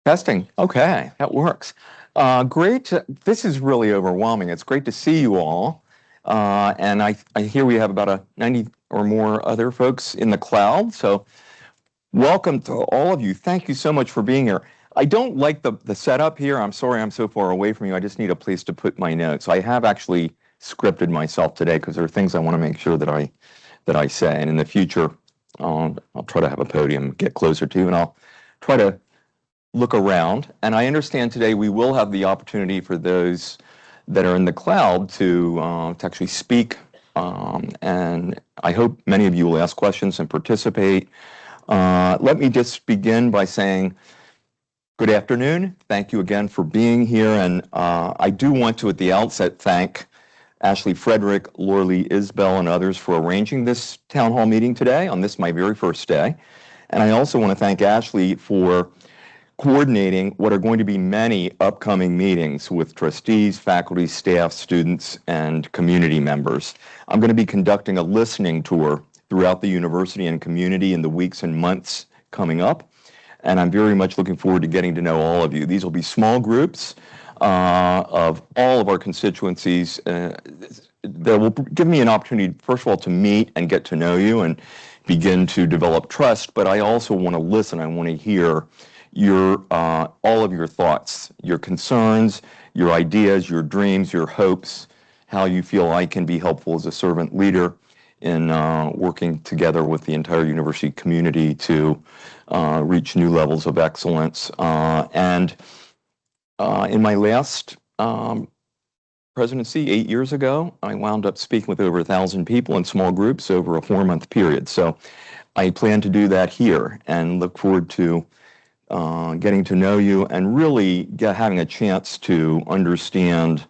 Testing. Okay, that works. Great. This is really overwhelming. It's great to see you all. And I hear we have about 90 or more other folks in the cloud. So welcome to all of you. Thank you so much for being here. I don't like the setup here. I'm sorry I'm so far away from you. I just need a place to put my notes. I have actually scripted myself today because there are things I want to make sure that I say. And in the future, I'll try to have a podium, get closer to, and I'll try to look around. And I understand today we will have the opportunity for those that are in the cloud to actually speak. And I hope many of you will ask questions and participate. Let me just begin by saying good afternoon. Thank you again for being here. And I do want to, at the outset, thank Ashley Frederick, Lorley Isbell, and others for arranging this town hall meeting today on this, my very first day. And I also want to thank Ashley for coordinating what are going to be many upcoming meetings with trustees, faculty, staff, students, and community members. I'm going to be conducting a listening tour throughout the university and community in the weeks and months coming up, and I'm very much looking forward to getting to know all of you. These will be small groups of all of our constituencies that will give me an opportunity, first of all, to meet and get to know you and begin to develop trust, but I also want to listen. I want to hear all of your thoughts, your concerns, your ideas, your dreams, your hopes, how you feel I can be helpful as a servant leader in working together with the entire university community to reach new levels of excellence. And in my last presidency 8 years ago, I wound up speaking with over 1,000 people in small groups over a 4-month period. So I plan to do that here and look forward to getting to know you and really having a chance to understand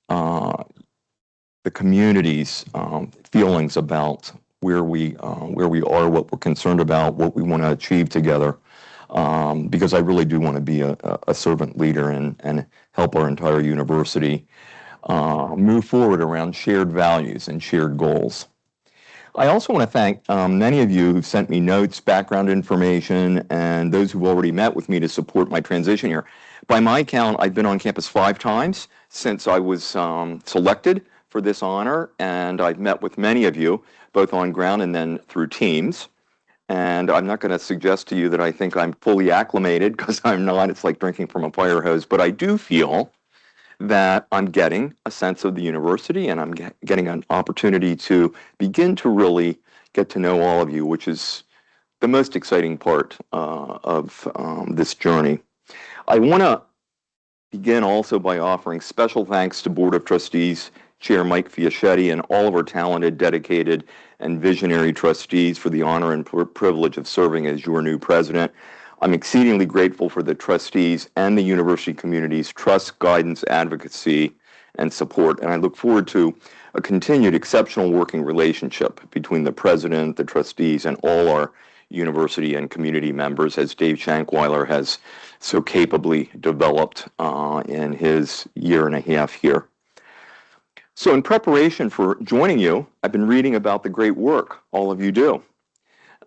the community's feelings about where we are, what we're concerned about, what we want to achieve together. Because I really do want to be a servant leader and help our entire university move forward around shared values and shared goals. I also want to thank many of you who've sent me notes, background information, and those who've already met with me to support my transition here. By my count, I've been on campus 5 times since I was selected for this honor, and I've met with many of you, both on ground and then through Teams. And I'm not going to suggest to you that I think I'm fully acclimated, because I'm not. It's like drinking from a fire hose. But I do feel that I'm getting a sense of the university, and I'm getting an opportunity to begin to really get to know all of you, which is the most exciting part of this journey. I want to begin also by offering special thanks to Board of Trustees Chair Mike Fiaschetti and all of our talented, dedicated, and visionary trustees for the honor and privilege of serving as your new president. I'm exceedingly grateful for the trustees and the university community's trust, guidance, advocacy, and support, and I look forward to a continued exceptional working relationship between the president, the trustees, and all our university and community members, as Dave Shankweiler has so capably developed in his year and a half here. So in preparation for joining you, I've been reading about the great work all of you do.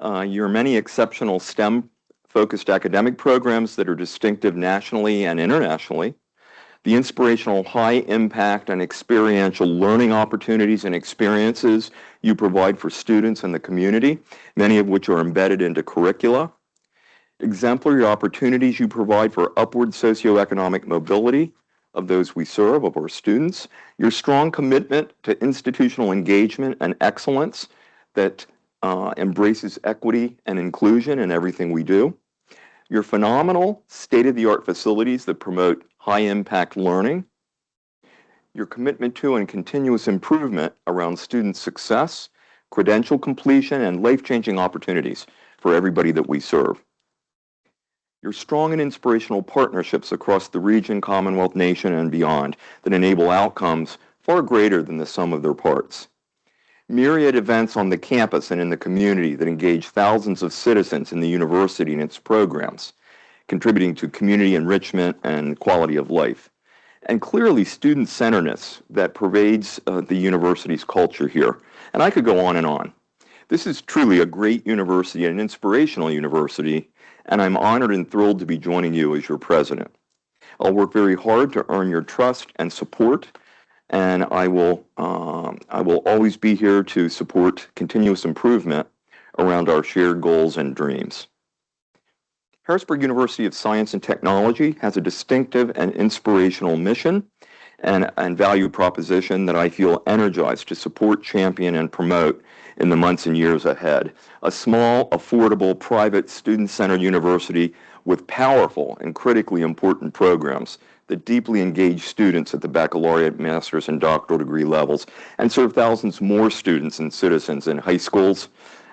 Your many exceptional STEM-focused academic programs that are distinctive nationally and internationally, the inspirational high-impact and experiential learning opportunities and experiences you provide for students and the community, many of which are embedded into curricula, exemplary opportunities you provide for upward socioeconomic mobility of those we serve, of our students, your strong commitment to institutional engagement and excellence that embraces equity and inclusion in everything we do, your phenomenal state-of-the-art facilities that promote high-impact learning, your commitment to and continuous improvement around student success, credential completion, and life-changing opportunities for everybody that we serve. Your strong and inspirational partnerships across the region, Commonwealth, nation, and beyond that enable outcomes far greater than the sum of their parts. Myriad events on the campus and in the community that engage thousands of citizens in the university and its programs, contributing to community enrichment and quality of life. And clearly, student-centeredness that pervades the university's culture here. And I could go on and on. This is truly a great university and an inspirational university, and I'm honored and thrilled to be joining you as your president. I'll work very hard to earn your trust and support, and I will always be here to support continuous improvement around our shared goals and dreams. Harrisburg University of Science and Technology has a distinctive and inspirational mission and value proposition that I feel energized to support, champion, and promote in the months and years ahead. A small, affordable, private, student-centered university with powerful and critically important programs that deeply engage students at the baccalaureate, master's, and doctoral degree levels and serve thousands more students and citizens in high schools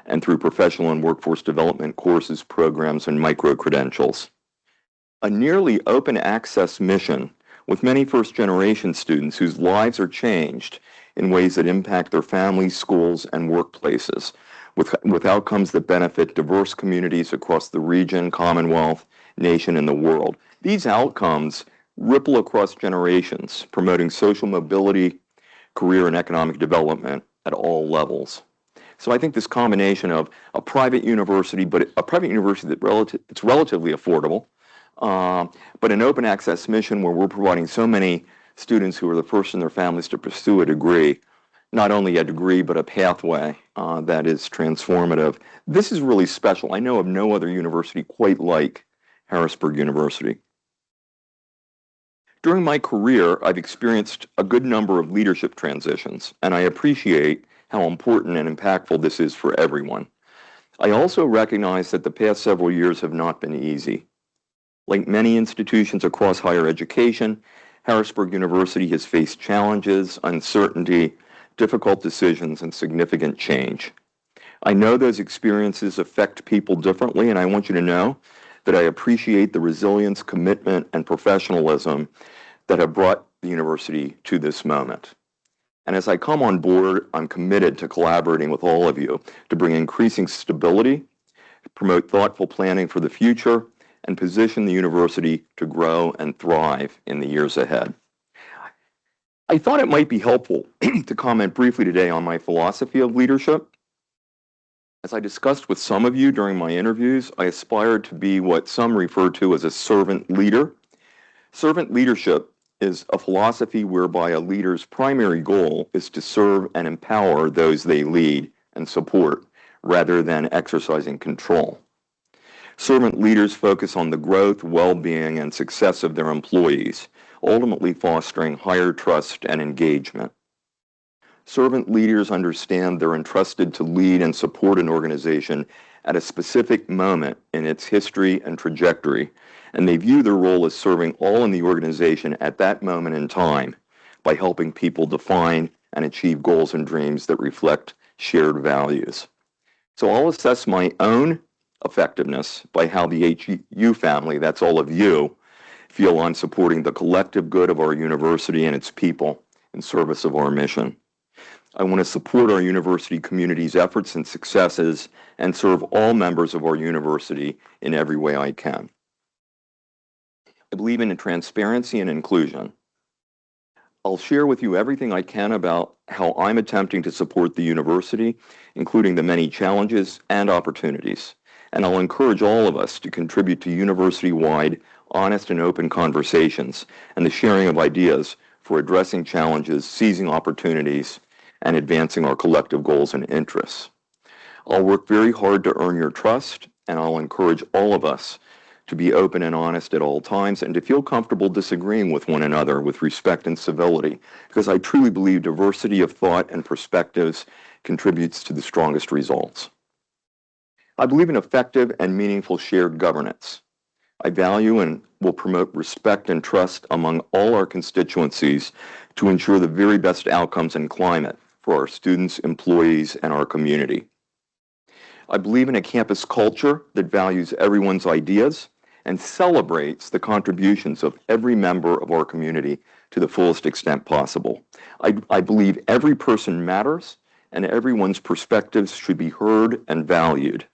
and through professional and workforce development courses, programs, and micro-credentials. A nearly open access mission with many first-generation students whose lives are changed in ways that impact their families, schools, and workplaces, with outcomes that benefit diverse communities across the region, Commonwealth, nation, and the world. These outcomes ripple across generations, promoting social mobility, career, and economic development at all levels. So I think this combination of a private university, but a private university that's relatively affordable, but an open access mission where we're providing so many students who are the first in their families to pursue a degree, not only a degree, but a pathway that is transformative. This is really special. I know of no other university quite like Harrisburg University. During my career, I've experienced a good number of leadership transitions, and I appreciate how important and impactful this is for everyone. I also recognize that the past several years have not been easy. Like many institutions across higher education, Harrisburg University has faced challenges, uncertainty, difficult decisions, and significant change. I know those experiences affect people differently, and I want you to know that I appreciate the resilience, commitment, and professionalism that have brought the university to this moment. And as I come on board, I'm committed to collaborating with all of you to bring increasing stability, promote thoughtful planning for the future, and position the university to grow and thrive in the years ahead. I thought it might be helpful to comment briefly today on my philosophy of leadership. As I discussed with some of you during my interviews, I aspire to be what some refer to as a servant leader. Servant leadership is a philosophy whereby a leader's primary goal is to serve and empower those they lead and support, rather than exercising control. Servant leaders focus on the growth, well-being, and success of their employees, ultimately fostering higher trust and engagement. Servant leaders understand they're entrusted to lead and support an organization at a specific moment in its history and trajectory, and they view their role as serving all in the organization at that moment in time by helping people define and achieve goals and dreams that reflect shared values. So I'll assess my own effectiveness by how the HU family, that's all of you, feel on supporting the collective good of our university and its people in service of our mission. I want to support our university community's efforts and successes and serve all members of our university in every way I can. I believe in transparency and inclusion. I'll share with you everything I can about how I'm attempting to support the university, including the many challenges and opportunities. And I'll encourage all of us to contribute to university-wide, honest and open conversations and the sharing of ideas for addressing challenges, seizing opportunities, and advancing our collective goals and interests. I'll work very hard to earn your trust, and I'll encourage all of us to be open and honest at all times and to feel comfortable disagreeing with one another with respect and civility, because I truly believe diversity of thought and perspectives contributes to the strongest results. I believe in effective and meaningful shared governance. I value and will promote respect and trust among all our constituencies to ensure the very best outcomes and climate for our students, employees, and our community. I believe in a campus culture that values everyone's ideas and celebrates the contributions of every member of our community to the fullest extent possible. I believe every person matters and everyone's perspectives should be heard and valued.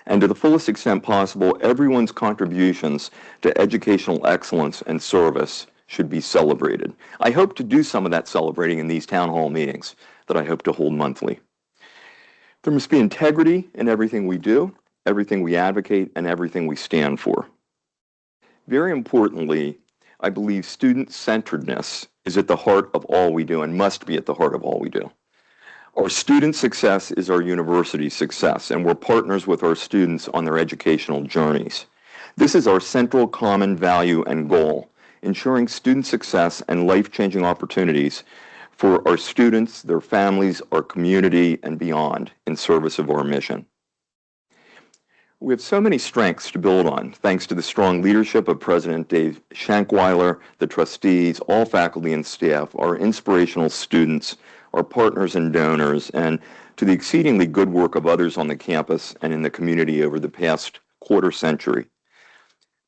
And to the fullest extent possible, everyone's contributions to educational excellence and service should be celebrated. I hope to do some of that celebrating in these town hall meetings that I hope to hold monthly. There must be integrity in everything we do. everything we advocate, and everything we stand for. Very importantly, I believe student-centeredness is at the heart of all we do and must be at the heart of all we do. Our student success is our university success, and we're partners with our students on their educational journeys. This is our central common value and goal, ensuring student success and life-changing opportunities for our students, their families, our community, and beyond in service of our mission. We have so many strengths to build on, thanks to the strong leadership of President Dave Shankweiler, the trustees, all faculty and staff, our inspirational students, our partners and donors, and to the exceedingly good work of others on the campus and in the community over the past quarter century.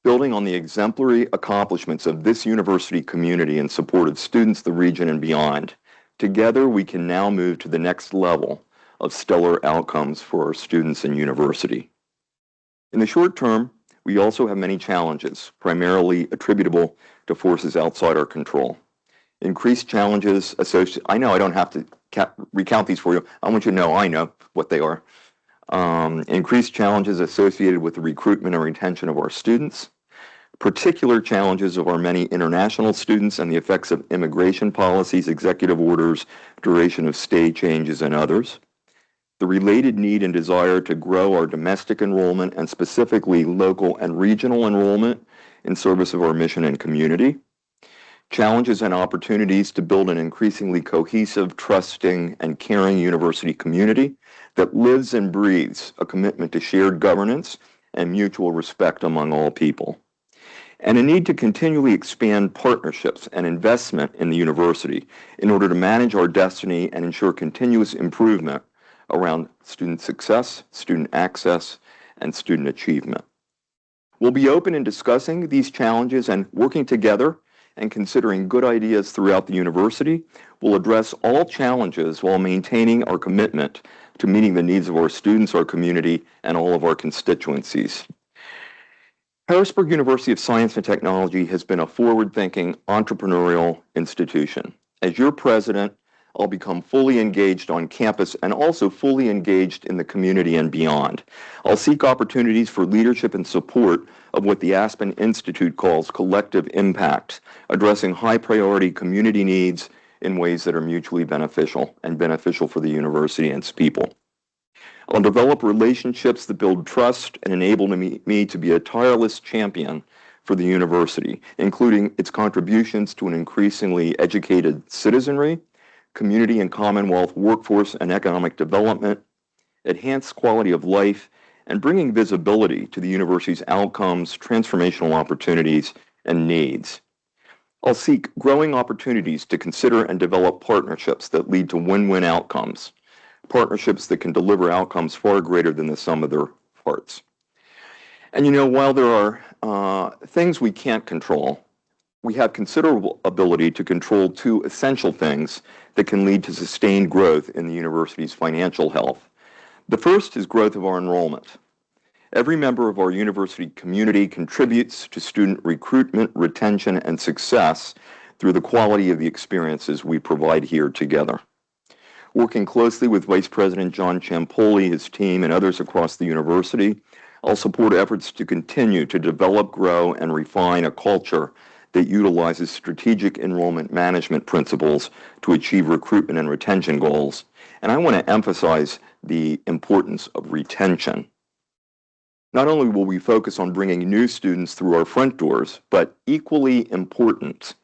Building on the exemplary accomplishments of this university community in support of students, the region, and beyond, together we can now move to the next level of stellar outcomes for our students and university. In the short term, we also have many challenges, primarily attributable to forces outside our control. Increased challenges associated, I know I don't have to recount these for you. I want you to know I know what they are. Increased challenges associated with the recruitment and retention of our students, particular challenges of our many international students and the effects of immigration policies, executive orders, duration of stay changes, and others. The related need and desire to grow our domestic enrollment and specifically local and regional enrollment in service of our mission and community. Challenges and opportunities to build an increasingly cohesive, trusting, and caring university community that lives and breathes a commitment to shared governance and mutual respect among all people. And a need to continually expand partnerships and investment in the university in order to manage our destiny and ensure continuous improvement around student success, student access, and student achievement. We'll be open in discussing these challenges and working together and considering good ideas throughout the university. We'll address all challenges while maintaining our commitment to meeting the needs of our students, our community, and all of our constituencies. Harrisburg University of Science and Technology has been a forward-thinking, entrepreneurial institution. As your president, I'll become fully engaged on campus and also fully engaged in the community and beyond. I'll seek opportunities for leadership and support of what the Aspen Institute calls collective impact, addressing high-priority community needs in ways that are mutually beneficial and beneficial for the university and its people. I'll develop relationships that build trust and enable me to be a tireless champion for the university, including its contributions to an increasingly educated citizenry, community and commonwealth workforce and economic development, enhanced quality of life, and bringing visibility to the university's outcomes, transformational opportunities, and needs. I'll seek growing opportunities to consider and develop partnerships that lead to win-win outcomes, partnerships that can deliver outcomes far greater than the sum of their parts. And while there are things we can't control, we have considerable ability to control two essential things that can lead to sustained growth in the university's financial health. The first is growth of our enrollment. Every member of our university community contributes to student recruitment, retention, and success through the quality of the experiences we provide here together. Working closely with Vice President John Ciampoli, his team, and others across the university, I'll support efforts to continue to develop, grow, and refine a culture that utilizes strategic enrollment management principles to achieve recruitment and retention goals. And I want to emphasize the importance of retention. Not only will we focus on bringing new students through our front doors, but equally important,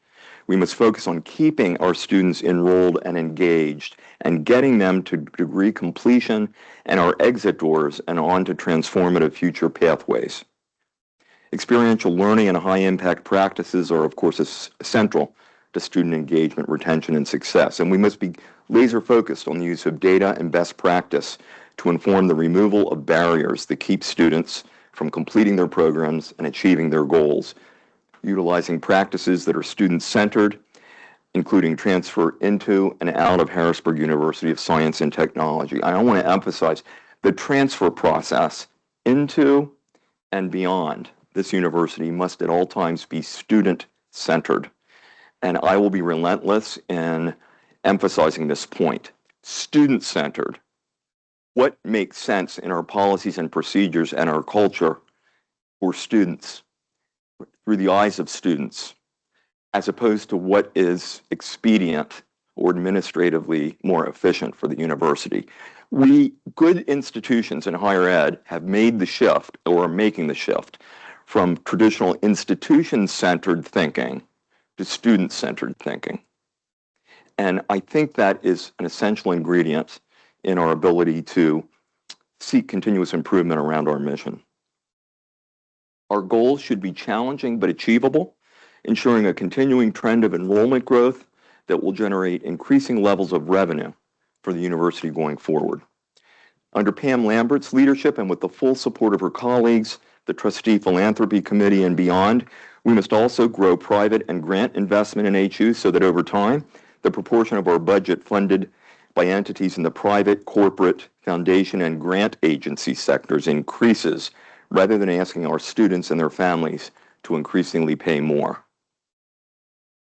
we must focus on keeping our students enrolled and engaged and getting them to degree completion and our exit doors and on to transformative future pathways. Experiential learning and high-impact practices are, of course, central to student engagement, retention, and success, and we must be laser-focused on the use of data and best practice to inform the removal of barriers that keep students from completing their programs and achieving their goals, utilizing practices that are student-centered, including transfer into and out of Harrisburg University of Science and Technology. I want to emphasize the transfer process into and beyond this university must at all times be student-centered. And I will be relentless in emphasizing this point. Student-centered. what makes sense in our policies and procedures and our culture for students, through the eyes of students, as opposed to what is expedient or administratively more efficient for the university. Good institutions in higher ed have made the shift or are making the shift from traditional institution-centered thinking to student-centered thinking. And I think that is an essential ingredient in our ability to seek continuous improvement around our mission. Our goals should be challenging but achievable, ensuring a continuing trend of enrollment growth that will generate increasing levels of revenue for the university going forward. Under Pam Lambert's leadership and with the full support of her colleagues, the Trustee Philanthropy Committee and beyond, we must also grow private and grant investment in HU so that over time, the proportion of our budget funded by entities in the private, corporate, foundation, and grant agency sectors increases, rather than asking our students and their families to increasingly pay more.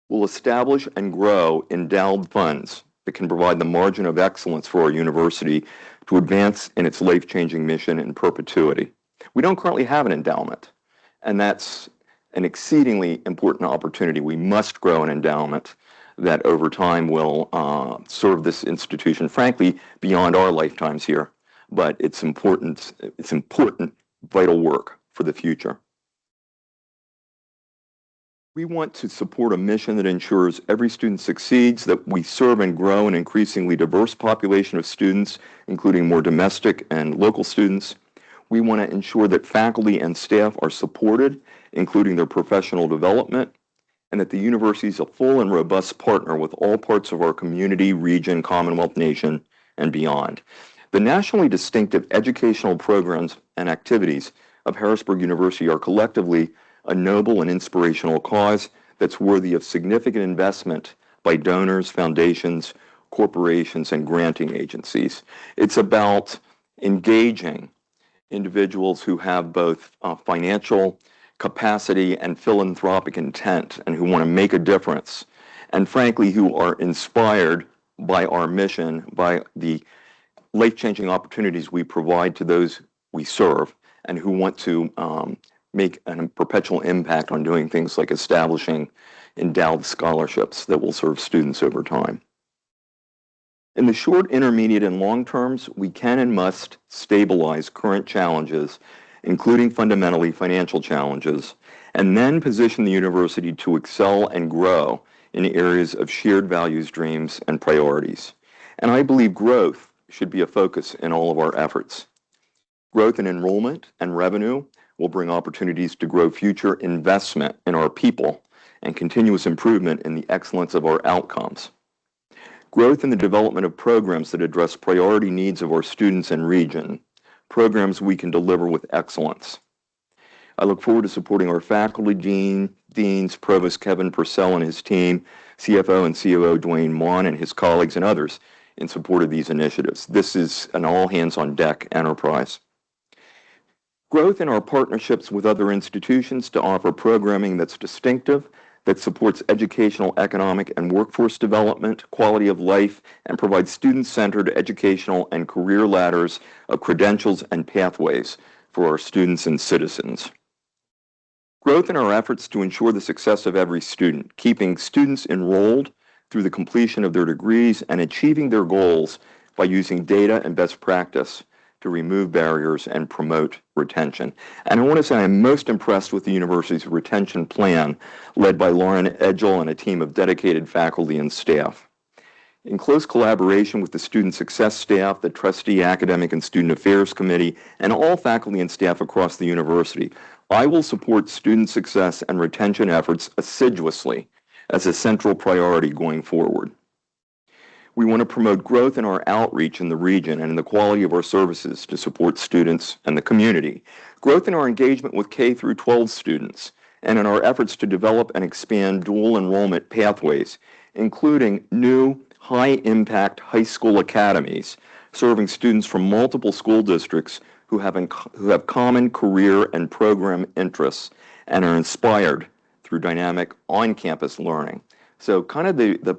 We'll establish and grow endowed funds that can provide the margin of excellence for our university to advance in its life-changing mission in perpetuity. We don't currently have an endowment, and that's an exceedingly important opportunity. We must grow an endowment that over time will serve this institution, frankly, beyond our lifetimes here, but it's important vital work for the future. We want to support a mission that ensures every student succeeds, that we serve and grow an increasingly diverse population of students, including more domestic and local students. We want to ensure that faculty and staff are supported, including their professional development, and that the university is a full and robust partner with all parts of our community, region, Commonwealth, nation, and beyond. The nationally distinctive educational programs and activities of Harrisburg University are collectively a noble and inspirational cause that's worthy of significant investment by donors, foundations, corporations, and granting agencies. It's about engaging individuals who have both financial capacity and philanthropic intent and who want to make a difference, and frankly, who are inspired by our mission, by the life-changing opportunities we provide to those we serve, and who want to make a perpetual impact on doing things like establishing endowed scholarships that will serve students over time. In the short, intermediate, and long terms, we can and must stabilize current challenges, including fundamentally financial challenges, and then position the university to excel and grow in areas of shared values, dreams, and priorities. And I believe growth should be a focus in all of our efforts. Growth in enrollment and revenue will bring opportunities to grow future investment in our people and continuous improvement in the excellence of our outcomes. Growth in the development of programs that address priority needs of our students and region, programs we can deliver with excellence. I look forward to supporting our faculty, deans, Provost Kevin Purcell and his team, CFO and COO Dwayne Mon and his colleagues and others in support of these initiatives. This is an all-hands-on-deck enterprise. Growth in our partnerships with other institutions to offer programming that's distinctive, that supports educational, economic, and workforce development, quality of life, and provides student-centered educational and career ladders of credentials and pathways for our students and citizens. Growth in our efforts to ensure the success of every student, keeping students enrolled through the completion of their degrees and achieving their goals by using data and best practice to remove barriers and promote retention. And I want to say I'm most impressed with the university's retention plan led by Lauren Edgell and a team of dedicated faculty and staff. In close collaboration with the Student Success staff, the Trustee Academic and Student Affairs Committee, and all faculty and staff across the university, I will support student success and retention efforts assiduously as a central priority going forward. We want to promote growth in our outreach in the region and in the quality of our services to support students and the community. Growth in our engagement with K through 12 students and in our efforts to develop and expand dual enrollment pathways, including new high-impact high school academies serving students from multiple school districts who have common career and program interests and are inspired through dynamic on-campus learning. So kind of the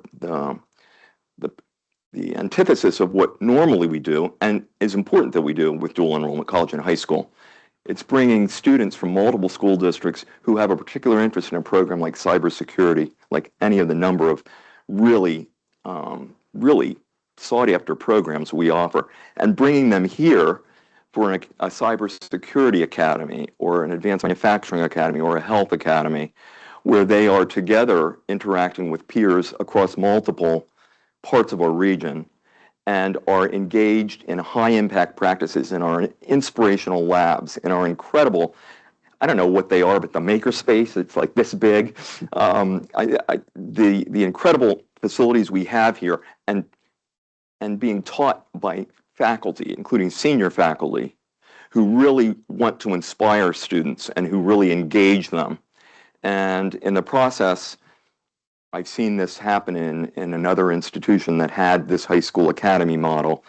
the antithesis of what normally we do and is important that we do with dual enrollment college and high school. It's bringing students from multiple school districts who have a particular interest in a program like cybersecurity, like any of the number of really, really sought after programs we offer, and bringing them here for a cybersecurity academy or an advanced manufacturing academy or a health academy where they are together interacting with peers across multiple parts of our region and are engaged in high impact practices in our inspirational labs, in our incredible, I don't know what they are, but the makerspace, it's like this big. The incredible facilities we have here and being taught by faculty, including senior faculty, who really want to inspire students and who really engage them. And in the process, I've seen this happen in another institution that had this high school academy model.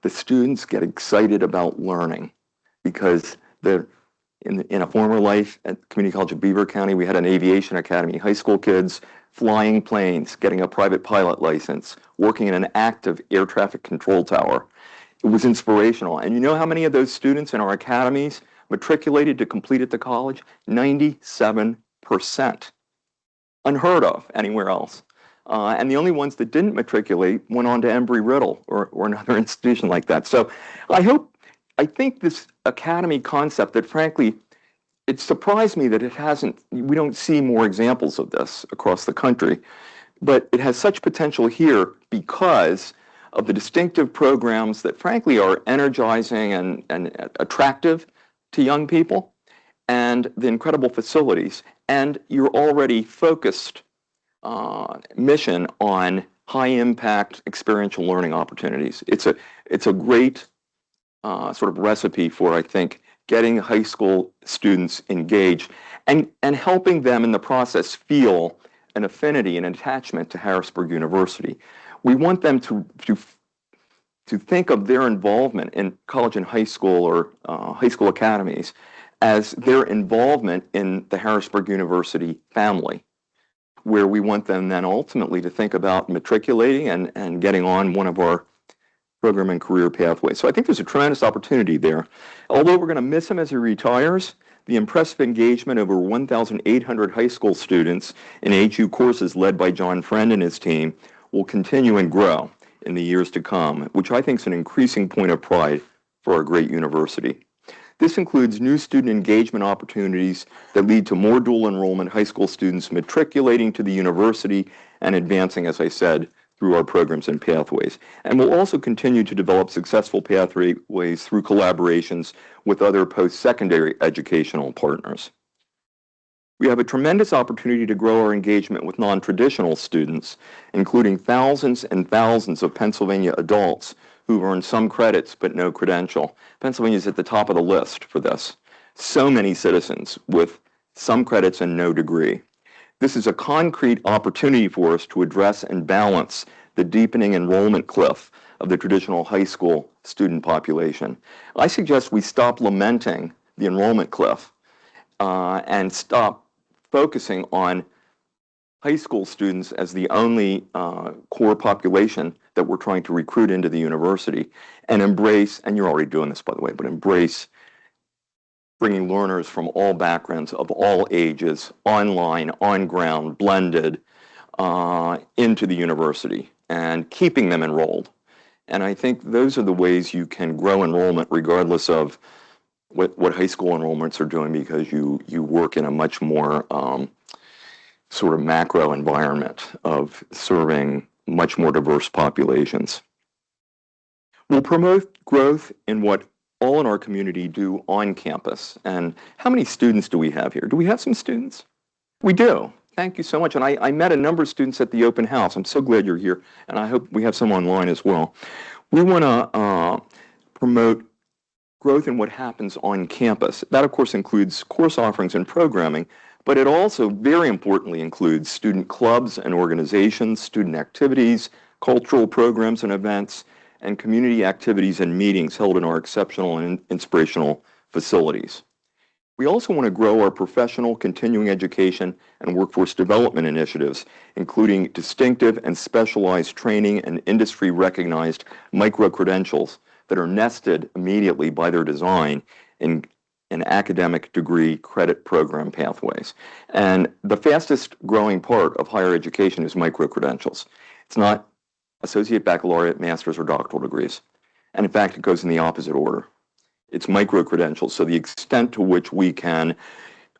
The students get excited about learning because they're in a former life at Community College of Beaver County, we had an aviation academy, high school kids flying planes, getting a private pilot license, working in an active air traffic control tower. It was inspirational. And you know how many of those students in our academies matriculated to complete at the college? 97%. Unheard of anywhere else. And the only ones that didn't matriculate went on to Embry-Riddle or another institution like that. So I think this academy concept that frankly, it surprised me that we don't see more examples of this across the country, but it has such potential here because of the distinctive programs that frankly are energizing and attractive to young people and the incredible facilities. And your already focused mission on high impact experiential learning opportunities. It's a great sort of recipe for, I think, getting high school students engaged and helping them in the process feel an affinity and attachment to Harrisburg University. We want them to think of their involvement in college and high school or high school academies as their involvement in the Harrisburg University family, where we want them then ultimately to think about matriculating and getting on one of our program and career pathways. So I think there's a tremendous opportunity there. Although we're going to miss him as he retires, the impressive engagement of over 1,800 high school students in HU courses led by John Friend and his team will continue and grow in the years to come, which I think is an increasing point of pride for our great university. This includes new student engagement opportunities that lead to more dual enrollment high school students matriculating to the university and advancing, as I said, through our programs and pathways. And we'll also continue to develop successful pathways through collaborations with other post-secondary educational partners. We have a tremendous opportunity to grow our engagement with non-traditional students, including thousands and thousands of Pennsylvania adults who earn some credits but no credential. Pennsylvania is at the top of the list for this. So many citizens with some credits and no degree. This is a concrete opportunity for us to address and balance the deepening enrollment cliff of the traditional high school student population. I suggest we stop lamenting the enrollment cliff and stop focusing on high school students as the only core population that we're trying to recruit into the university and embrace, and you're already doing this by the way, but embrace bringing learners from all backgrounds of all ages, online, on ground, blended, into the university and keeping them enrolled. And I think those are the ways you can grow enrollment regardless of what high school enrollments are doing, because you work in a much more sort of macro environment of serving much more diverse populations. We'll promote growth in what all in our community do on campus. And how many students do we have here? Do we have some students? We do. Thank you so much. And I met a number of students at the open house. I'm so glad you're here. And I hope we have some online as well. We want to promote growth in what happens on campus. That, of course, includes course offerings and programming, but it also very importantly includes student clubs and organizations, student activities, cultural programs and events, and community activities and meetings held in our exceptional and inspirational facilities. We also want to grow our professional continuing education and workforce development initiatives, including distinctive and specialized training and industry-recognized micro-credentials that are nested immediately by their design in academic degree credit program pathways. And the fastest growing part of higher education is micro-credentials. It's not associate, baccalaureate, master's, or doctoral degrees. And in fact, it goes in the opposite order. It's micro-credentials. So the extent to which we can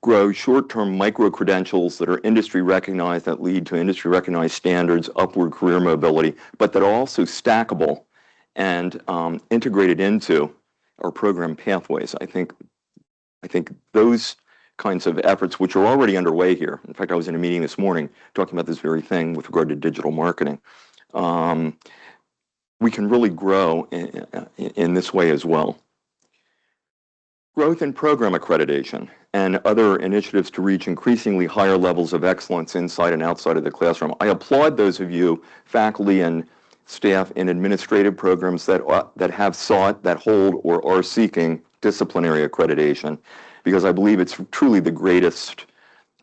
grow short-term micro-credentials that are industry recognized, that lead to industry recognized standards, upward career mobility, but that are also stackable and integrated into our program pathways. I think those kinds of efforts, which are already underway here. In fact, I was in a meeting this morning talking about this very thing with regard to digital marketing. We can really grow in this way as well. Growth in program accreditation and other initiatives to reach increasingly higher levels of excellence inside and outside of the classroom. I applaud those of you, faculty and staff in administrative programs that have sought, that hold, or are seeking disciplinary accreditation, because I believe it's truly the greatest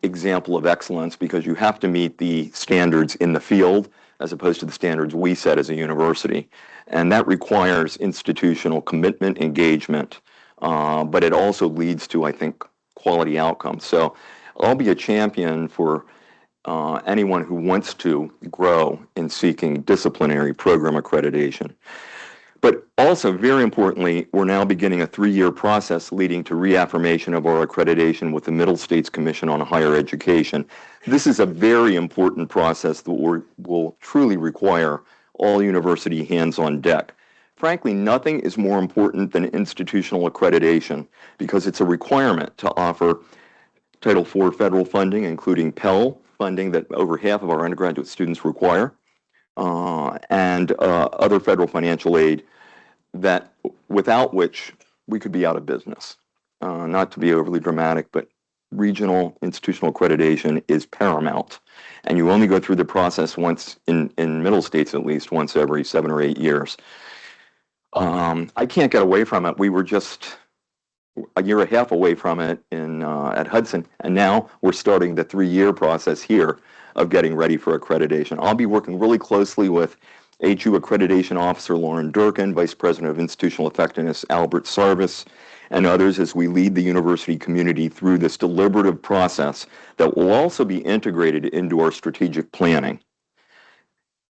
example of excellence, because you have to meet the standards in the field as opposed to the standards we set as a university. And that requires institutional commitment, engagement, but it also leads to, I think, quality outcomes. So I'll be a champion for anyone who wants to grow in seeking disciplinary program accreditation. But also, very importantly, we're now beginning a 3-year process leading to reaffirmation of our accreditation with the Middle States Commission on Higher Education. This is a very important process that will truly require all university hands on deck. Frankly, nothing is more important than institutional accreditation, because it's a requirement to offer Title IV federal funding, including Pell funding that over half of our undergraduate students require, and other federal financial aid that without which we could be out of business. Not to be overly dramatic, but regional institutional accreditation is paramount. And you only go through the process once, in middle states at least, once every 7 or 8 years. I can't get away from it. We were just a year and a half away from it at Hudson, and now we're starting the 3-year process here of getting ready for accreditation. I'll be working really closely with HU Accreditation Officer Lauren Durkin, Vice President of Institutional Effectiveness Albert Sarvis, and others as we lead the university community through this deliberative process that will also be integrated into our strategic planning.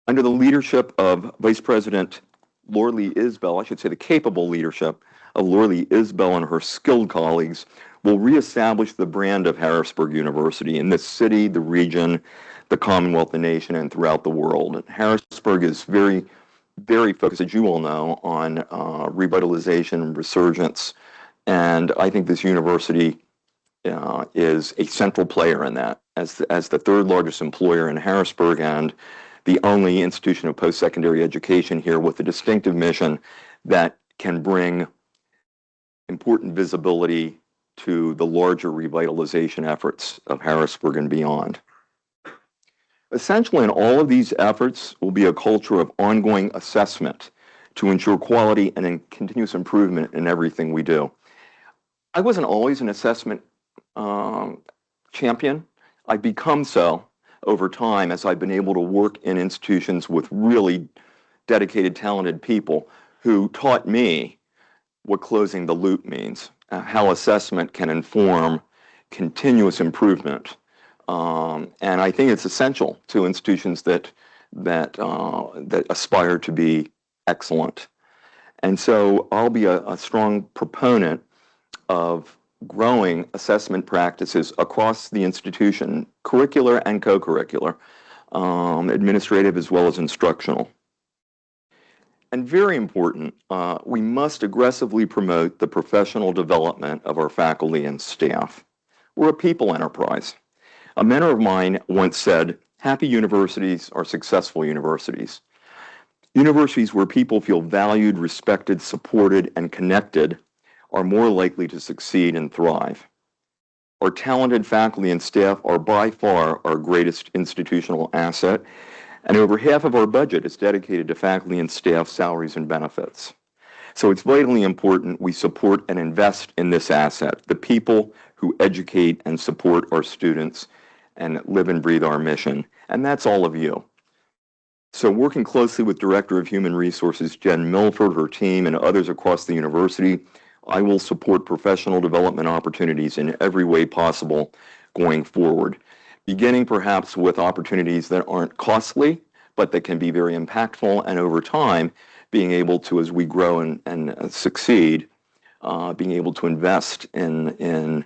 Under the leadership of Vice President Lorlee Isbell, I should say the capable leadership of Lorlee Isbell and her skilled colleagues, will reestablish the brand of Harrisburg University in this city, the region, the Commonwealth, the nation, and throughout the world. And Harrisburg is very, very focused, as you all know, on revitalization and resurgence. And I think this university is a central player in that, as the third largest employer in Harrisburg and the only institution of post-secondary education here with a distinctive mission that can bring important visibility to the larger revitalization efforts of Harrisburg and beyond. Essentially, in all of these efforts will be a culture of ongoing assessment to ensure quality and continuous improvement in everything we do. I wasn't always an assessment champion. I've become so over time as I've been able to work in institutions with really dedicated, talented people who taught me what closing the loop means, how assessment can inform continuous improvement. And I think it's essential to institutions that aspire to be excellent. And so I'll be a strong proponent of growing assessment practices across the institution, curricular and co-curricular, administrative as well as instructional. And very important, we must aggressively promote the professional development of our faculty and staff. We're a people enterprise. A mentor of mine once said, "Happy universities are successful universities." Universities where people feel valued, respected, supported, and connected are more likely to succeed and thrive. Our talented faculty and staff are by far our greatest institutional asset, and over half of our budget is dedicated to faculty and staff salaries and benefits. So it's vitally important we support and invest in this asset, the people who educate and support our students and live and breathe our mission. And that's all of you. So working closely with Director of Human Resources Jen Milford, her team, and others across the university, I will support professional development opportunities in every way possible going forward, beginning perhaps with opportunities that aren't costly, but that can be very impactful, and over time, being able to, as we grow and succeed, being able to invest in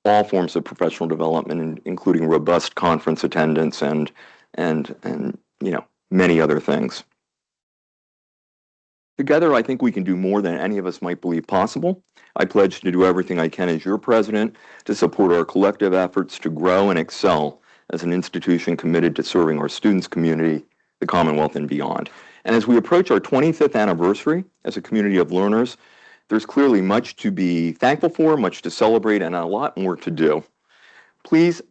all forms of professional development, including robust conference attendance and many other things. Together, I think we can do more than any of us might believe possible. I pledge to do everything I can as your president to support our collective efforts to grow and excel as an institution committed to serving our students, community, the Commonwealth, and beyond. And as we approach our 25th anniversary as a community of learners, there's clearly much to be thankful for, much to celebrate, and a lot more to do. Please,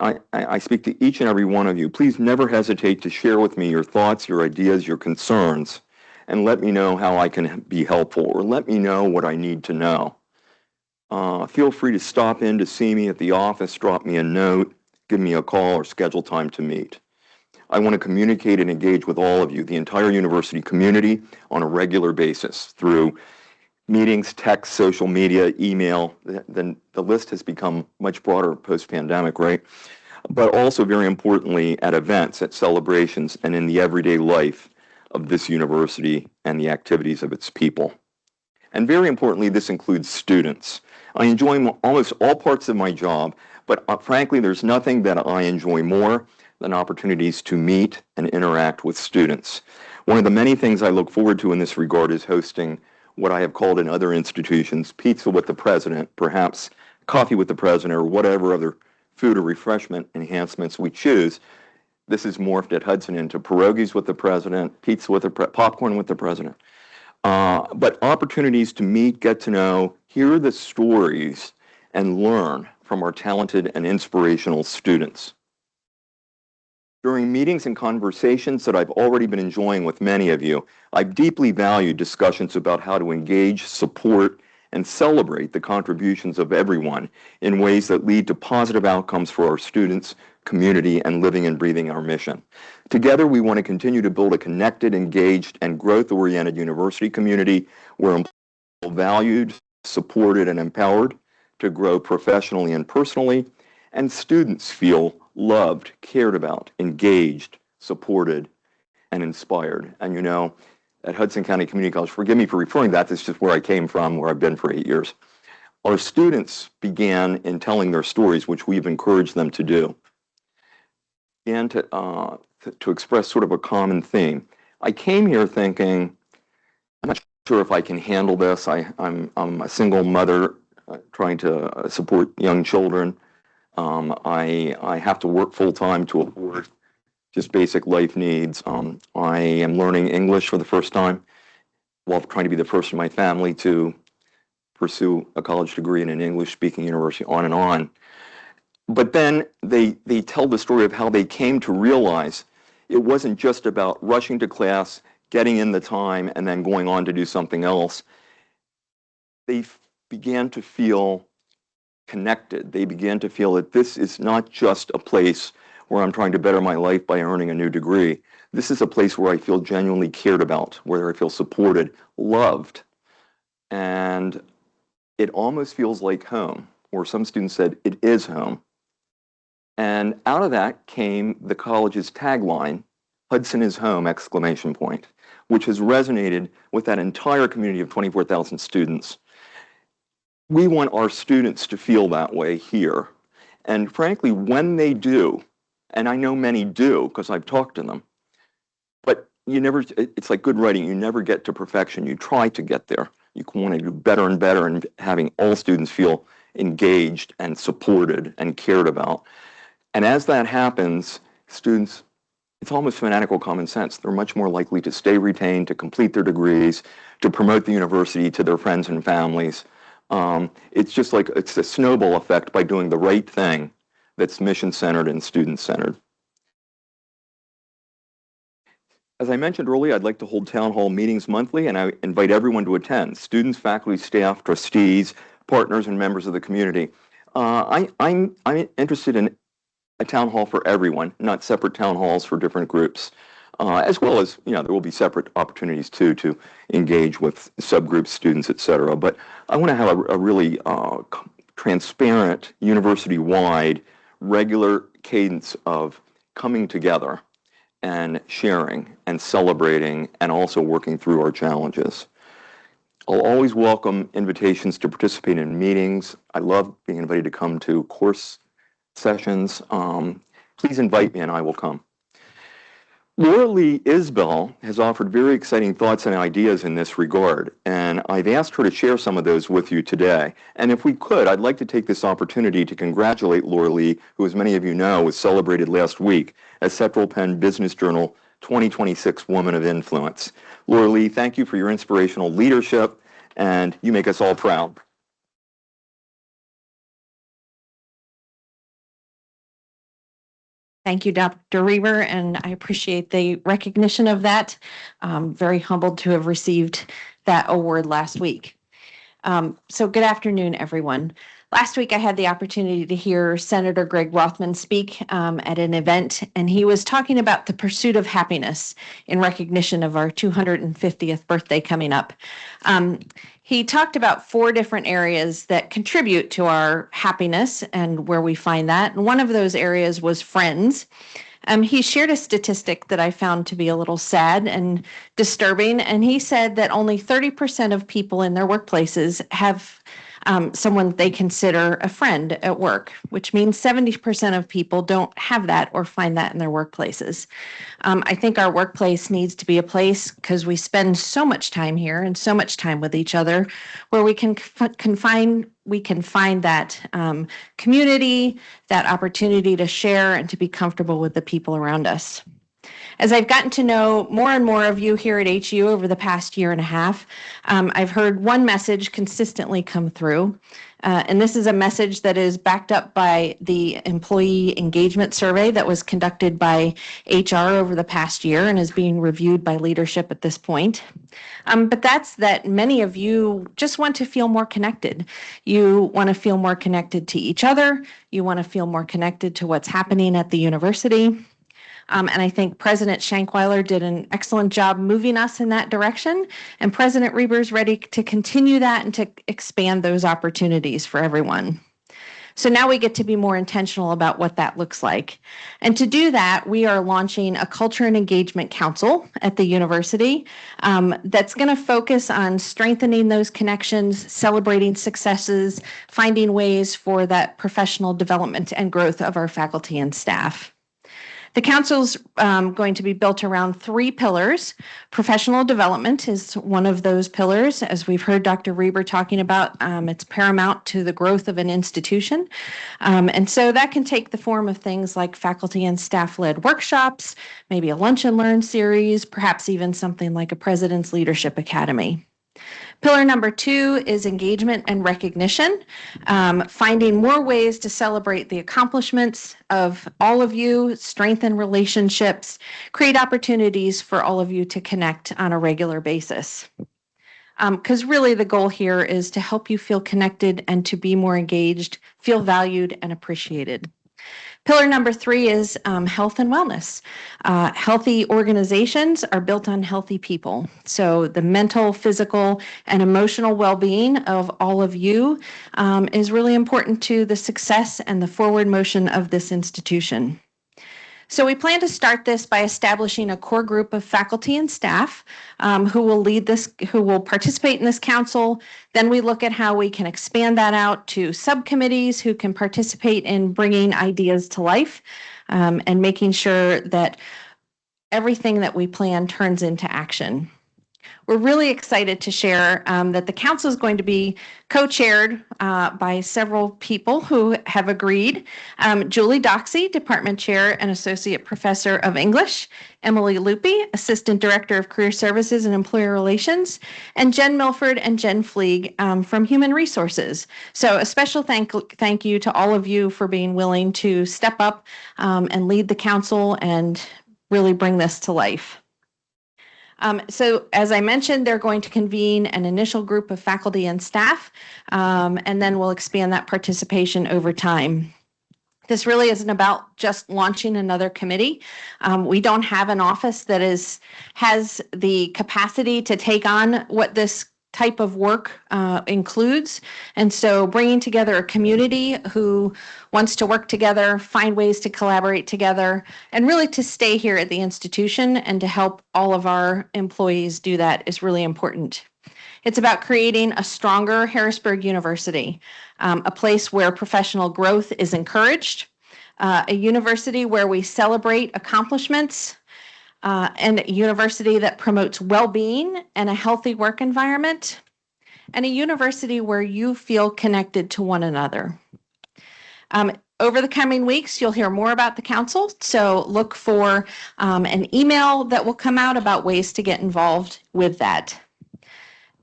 I speak to each and every one of you. Please never hesitate to share with me your thoughts, your ideas, your concerns, and let me know how I can be helpful, or let me know what I need to know. Feel free to stop in to see me at the office, drop me a note, give me a call, or schedule time to meet. I want to communicate and engage with all of you, the entire university community, on a regular basis through meetings, text, social media, email. Then the list has become much broader post-pandemic, right? But also, very importantly, at events, at celebrations, and in the everyday life of this university and the activities of its people. And very importantly, this includes students. I enjoy almost all parts of my job, but frankly, there's nothing that I enjoy more than opportunities to meet and interact with students. One of the many things I look forward to in this regard is hosting what I have called in other institutions pizza with the president, perhaps coffee with the president, or whatever other food or refreshment enhancements we choose. This is morphed at Hudson into pierogies with the president, pizza with the popcorn with the president. But opportunities to meet, get to know, hear the stories, and learn from our talented and inspirational students. During meetings and conversations that I've already been enjoying with many of you, I've deeply valued discussions about how to engage, support, and celebrate the contributions of everyone in ways that lead to positive outcomes for our students, community, and living and breathing our mission. Together, we want to continue to build a connected, engaged, and growth-oriented university community where employees feel valued, supported, and empowered to grow professionally and personally, and students feel loved, cared about, engaged, supported, and inspired. And you know, at Hudson County Community College, forgive me for referring that, that's just where I came from, where I've been for 8 years. Our students began in telling their stories, which we've encouraged them to do, began to express sort of a common theme. I came here thinking, I'm not sure if I can handle this. I'm a single mother trying to support young children. I have to work full-time to afford just basic life needs. I am learning English for the first time while trying to be the first in my family to pursue a college degree in an English-speaking university, on and on. But then they tell the story of how they came to realize it wasn't just about rushing to class, getting in the time, and then going on to do something else. They began to feel connected. They began to feel that this is not just a place where I'm trying to better my life by earning a new degree. This is a place where I feel genuinely cared about, where I feel supported, loved, and it almost feels like home, or some students said it is home. And out of that came the college's tagline, Hudson is home, exclamation point, which has resonated with that entire community of 24,000 students. We want our students to feel that way here. And frankly, when they do, and I know many do because I've talked to them, but it's like good writing, you never get to perfection, you try to get there. You want to do better and better, and having all students feel engaged and supported and cared about. And as that happens, students, it's almost fanatical common sense. They're much more likely to stay retained, to complete their degrees, to promote the university to their friends and families. It's just like it's a snowball effect by doing the right thing that's mission-centered and student-centered. As I mentioned earlier, I'd like to hold town hall meetings monthly, and I invite everyone to attend, students, faculty, staff, trustees, partners, and members of the community. I'm interested in a town hall for everyone, not separate town halls for different groups, as well as, there will be separate opportunities too to engage with subgroups, students, et cetera. But I want to have a really transparent, university-wide, regular cadence of coming together and sharing and celebrating and also working through our challenges. I'll always welcome invitations to participate in meetings. I love being invited to come to course sessions. Please invite me and I will come. Laura Lee Isbell has offered very exciting thoughts and ideas in this regard, and I've asked her to share some of those with you today. And if we could, I'd like to take this opportunity to congratulate Laura Lee, who, as many of you know, was celebrated last week as Central Penn Business Journal 2026 Woman of Influence. Laura Lee, thank you for your inspirational leadership, and you make us all proud. Thank you, Dr. Reber, and I appreciate the recognition of that. Very humbled to have received that award last week. So good afternoon, everyone. Last week, I had the opportunity to hear Senator Greg Rothman speak at an event, and he was talking about the pursuit of happiness in recognition of our 250th birthday coming up. He talked about 4 different areas that contribute to our happiness and where we find that. And one of those areas was friends. He shared a statistic that I found to be a little sad and disturbing. And he said that only 30% of people in their workplaces have someone they consider a friend at work, which means 70% of people don't have that or find that in their workplaces. I think our workplace needs to be a place, because we spend so much time here and so much time with each other, where we can find that community, that opportunity to share and to be comfortable with the people around us. As I've gotten to know more and more of you here at HU over the past year and a half, I've heard one message consistently come through. And this is a message that is backed up by the employee engagement survey that was conducted by HR over the past year and is being reviewed by leadership at this point. But that's that many of you just want to feel more connected. You want to feel more connected to each other. You want to feel more connected to what's happening at the university. And I think President Shankweiler did an excellent job moving us in that direction. And President Reber is ready to continue that and to expand those opportunities for everyone. So now we get to be more intentional about what that looks like. And to do that, we are launching a Culture and Engagement Council at the university that's going to focus on strengthening those connections, celebrating successes, finding ways for that professional development and growth of our faculty and staff. The council's going to be built around 3 pillars. Professional development is one of those pillars. As we've heard Dr. Reber talking about, it's paramount to the growth of an institution. And so that can take the form of things like faculty and staff-led workshops, maybe a lunch and learn series, perhaps even something like a President's Leadership Academy. Pillar number 2 is engagement and recognition, finding more ways to celebrate the accomplishments of all of you, strengthen relationships, create opportunities for all of you to connect on a regular basis. Because really the goal here is to help you feel connected and to be more engaged, feel valued and appreciated. Pillar number 3 is health and wellness. Healthy organizations are built on healthy people. So the mental, physical, and emotional well-being of all of you is really important to the success and the forward motion of this institution. So we plan to start this by establishing a core group of faculty and staff who will participate in this council. Then we look at how we can expand that out to subcommittees who can participate in bringing ideas to life and making sure that everything that we plan turns into action. We're really excited to share that the council is going to be co-chaired by several people who have agreed. Julie Doxey, Department Chair and Associate Professor of English, Emily Lupi, Assistant Director of Career Services and Employer Relations, and Jen Milford and Jen Fleeg from Human Resources. So a special thank you to all of you for being willing to step up and lead the council and really bring this to life. So as I mentioned, they're going to convene an initial group of faculty and staff, and then we'll expand that participation over time. This really isn't about just launching another committee. We don't have an office that has the capacity to take on what this type of work includes. And so bringing together a community who wants to work together, find ways to collaborate together, and really to stay here at the institution and to help all of our employees do that is really important. It's about creating a stronger Harrisburg University, a place where professional growth is encouraged, a university where we celebrate accomplishments, and a university that promotes well-being and a healthy work environment, and a university where you feel connected to one another. Over the coming weeks, you'll hear more about the council, so look for an email that will come out about ways to get involved with that.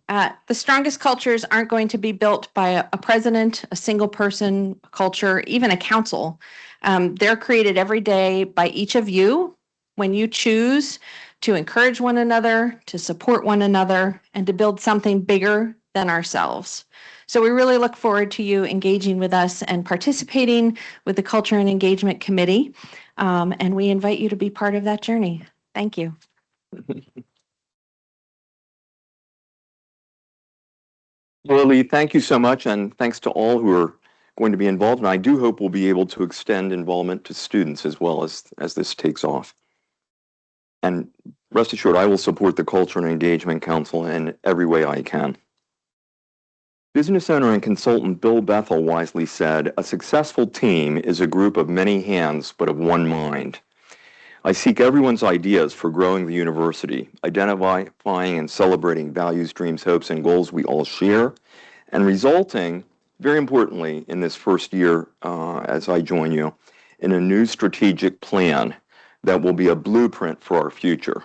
The strongest cultures aren't going to be built by a president, a single person culture, even a council. They're created every day by each of you when you choose to encourage one another, to support one another, and to build something bigger than ourselves. So we really look forward to you engaging with us and participating with the Culture and Engagement Committee. And we invite you to be part of that journey. Thank you. Well, Lee, thank you so much, and thanks to all who are going to be involved. And I do hope we'll be able to extend involvement to students as well as this takes off. And rest assured, I will support the Culture and Engagement Council in every way I can. Business owner and consultant Bill Bethel wisely said, "A successful team is a group of many hands, but of one mind." I seek everyone's ideas for growing the university, identifying and celebrating values, dreams, hopes, and goals we all share, and resulting, very importantly, in this first year as I join you, in a new strategic plan that will be a blueprint for our future,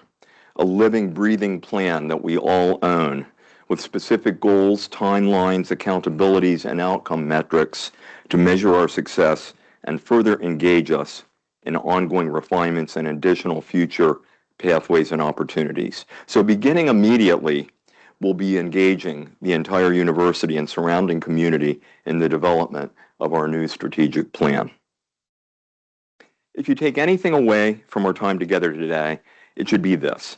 a living, breathing plan that we all own, with specific goals, timelines, accountabilities, and outcome metrics to measure our success and further engage us in ongoing refinements and additional future pathways and opportunities. So beginning immediately, we'll be engaging the entire university and surrounding community in the development of our new strategic plan. If you take anything away from our time together today, it should be this.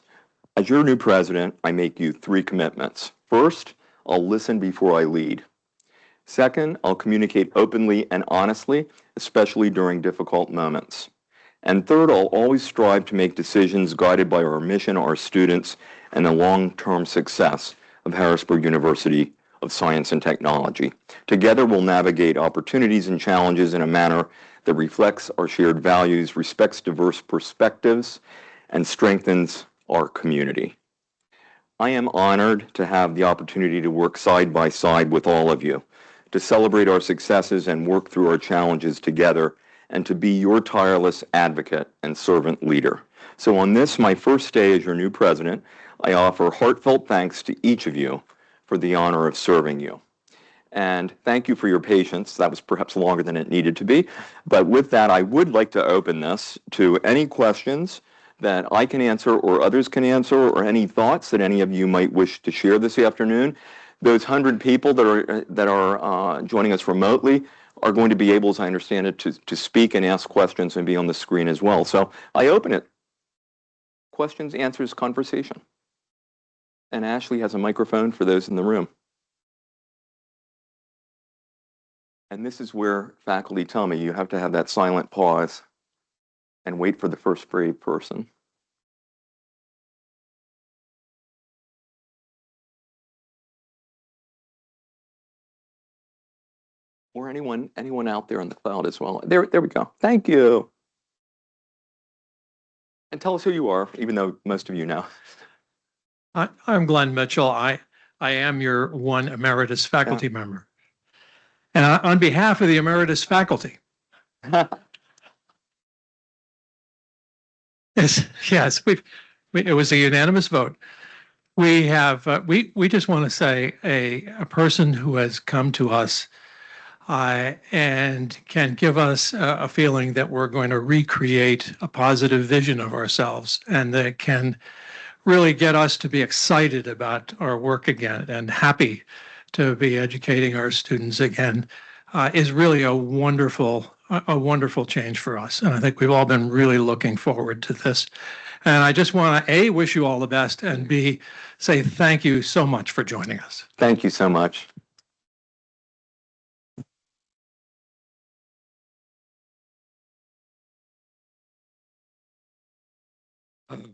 As your new president, I make you 3 commitments. First, I'll listen before I lead. Second, I'll communicate openly and honestly, especially during difficult moments. And third, I'll always strive to make decisions guided by our mission, our students, and the long-term success of Harrisburg University of Science and Technology. Together, we'll navigate opportunities and challenges in a manner that reflects our shared values, respects diverse perspectives, and strengthens our community. I am honored to have the opportunity to work side by side with all of you, to celebrate our successes and work through our challenges together, and to be your tireless advocate and servant leader. So on this, my first day as your new president, I offer heartfelt thanks to each of you for the honor of serving you. And thank you for your patience. That was perhaps longer than it needed to be. But with that, I would like to open this to any questions that I can answer or others can answer, or any thoughts that any of you might wish to share this afternoon. Those 100 people that are joining us remotely are going to be able, as I understand it, to speak and ask questions and be on the screen as well. So I open it. Questions, answers, conversation. And Ashley has a microphone for those in the room. And this is where faculty tell me you have to have that silent pause and wait for the first brave person. Or anyone out there in the cloud as well. There we go. Thank you. And tell us who you are, even though most of you know. I'm Glenn Mitchell. I am your one emeritus faculty member. And on behalf of the emeritus faculty. Yes, it was a unanimous vote. We have, we just want to say a person who has come to us and can give us a feeling that we're going to recreate a positive vision of ourselves and that can really get us to be excited about our work again and happy to be educating our students again is really a wonderful change for us. And I think we've all been really looking forward to this. And I just want to, A, wish you all the best, and B, say thank you so much for joining us. Thank you so much.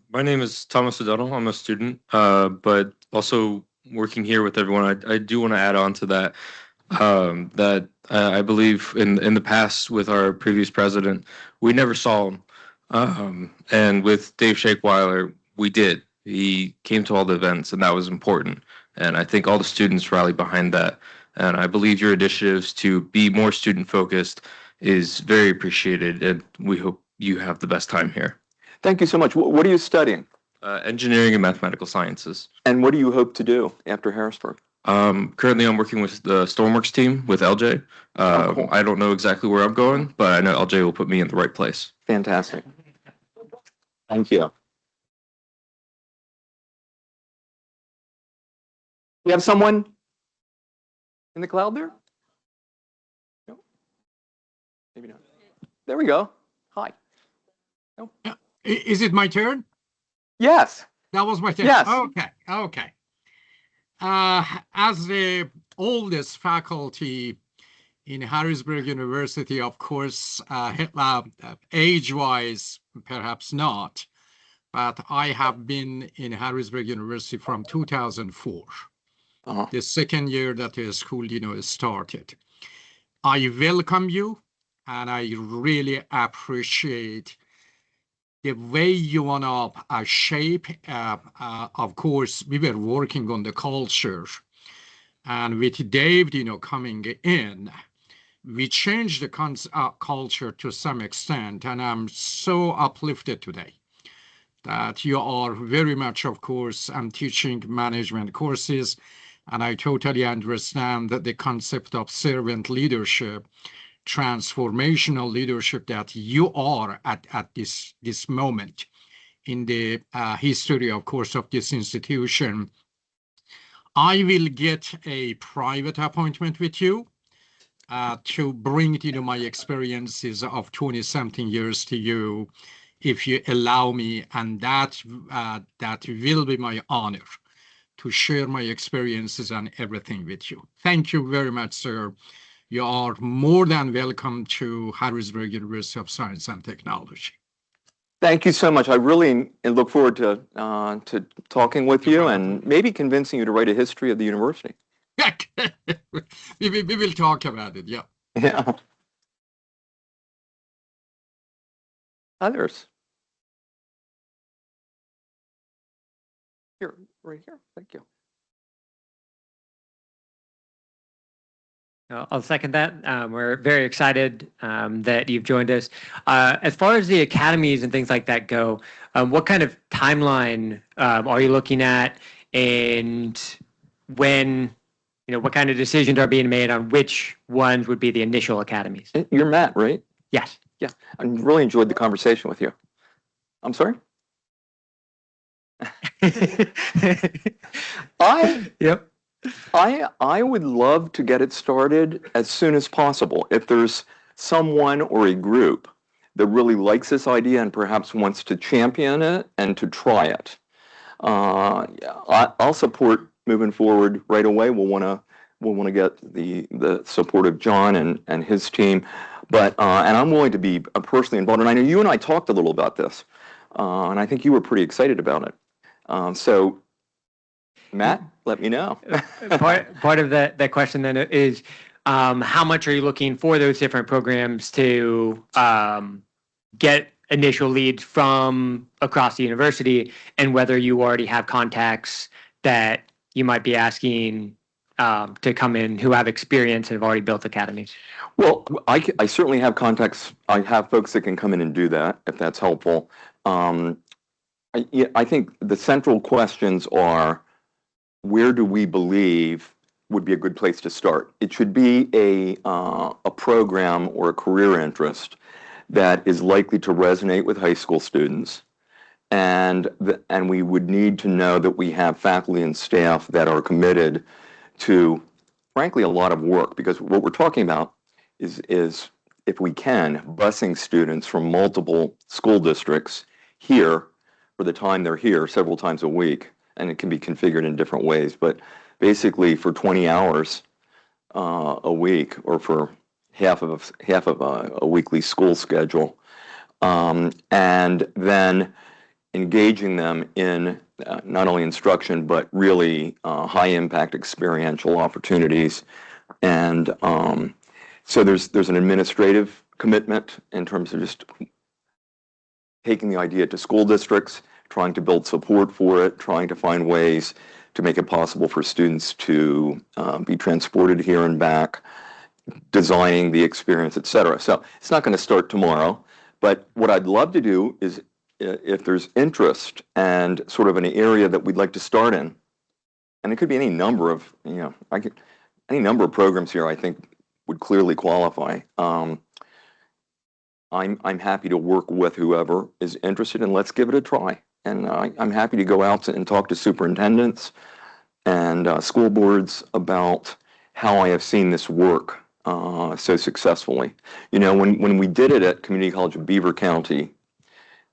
My name is Thomas O'Donnell. I'm a student, but also working here with everyone. I do want to add on to that. That I believe in the past with our previous president, we never saw him, and with Dave Shakeweiler, we did. He came to all the events, and that was important. And I think all the students rallied behind that. And I believe your initiatives to be more student focused is very appreciated, and we hope you have the best time here. Thank you so much. What are you studying? Engineering and mathematical sciences. And what do you hope to do after Harrisburg? Currently, I'm working with the Stormworks team with LJ. Cool. I don't know exactly where I'm going, but I know LJ will put me in the right place. Fantastic. Thank you. You have someone in the cloud there? No? Maybe not. There we go. Hi. No? Is it my turn? Yes. That was my turn. Yes. Okay. As the oldest faculty in Harrisburg University, of course, age-wise, perhaps not, but I have been in Harrisburg University from 2004, the second year that the school, started. I welcome you, and I really appreciate the way you want to shape. Of course, we were working on the culture, and with Dave, coming in, we changed the culture to some extent, and I'm so uplifted today that you are very much, of course, I'm teaching management courses, and I totally understand that the concept of servant leadership, transformational leadership that you are at this moment in the history, of course, of this institution. I will get a private appointment with you to bring my experiences of 20-something years to you, if you allow me, and that will be my honor to share my experiences and everything with you. Thank you very much, sir. You are more than welcome to Harrisburg University of Science and Technology. Thank you so much. I really look forward to talking with you and maybe convincing you to write a history of the university. we will talk about it, yeah. Yeah. Others? Here, right here. Thank you. I'll second that. We're very excited that you've joined us. As far as the academies and things like that go, what kind of timeline are you looking at, and when, what kind of decisions are being made on which ones would be the initial academies? You're Matt, right? Yes. Yeah. I really enjoyed the conversation with you. I'm sorry? Yep. I would love to get it started as soon as possible. If there's someone or a group that really likes this idea and perhaps wants to champion it and to try it, I'll support moving forward right away. We'll want to get the support of John and his team, but and I'm willing to be personally involved. And I know you and I talked a little about this, and I think you were pretty excited about it. So, Matt, let me know. part of that question then is how much are you looking for those different programs to get initial leads from across the university, and whether you already have contacts that you might be asking to come in who have experience and have already built academies? Well, I certainly have contacts. I have folks that can come in and do that, if that's helpful. I think the central questions are, where do we believe would be a good place to start? It should be a program or a career interest that is likely to resonate with high school students and we would need to know that we have faculty and staff that are committed to, frankly, a lot of work, because what we're talking about is if we can, busing students from multiple school districts here for the time they're here several times a week, and it can be configured in different ways, but basically for 20 hours a week, or for half of a weekly school schedule, and then engaging them in not only instruction but really high impact experiential opportunities. And so there's an administrative commitment in terms of just taking the idea to school districts, trying to build support for it, trying to find ways to make it possible for students to be transported here and back, designing the experience, et cetera. So it's not going to start tomorrow, but what I'd love to do is, if there's interest and sort of an area that we'd like to start in, and it could be any number of, any number of programs here I think would clearly qualify. I'm happy to work with whoever is interested, and let's give it a try. And I'm happy to go out and talk to superintendents and school boards about how I have seen this work so successfully. You know, when we did it at Community College of Beaver County,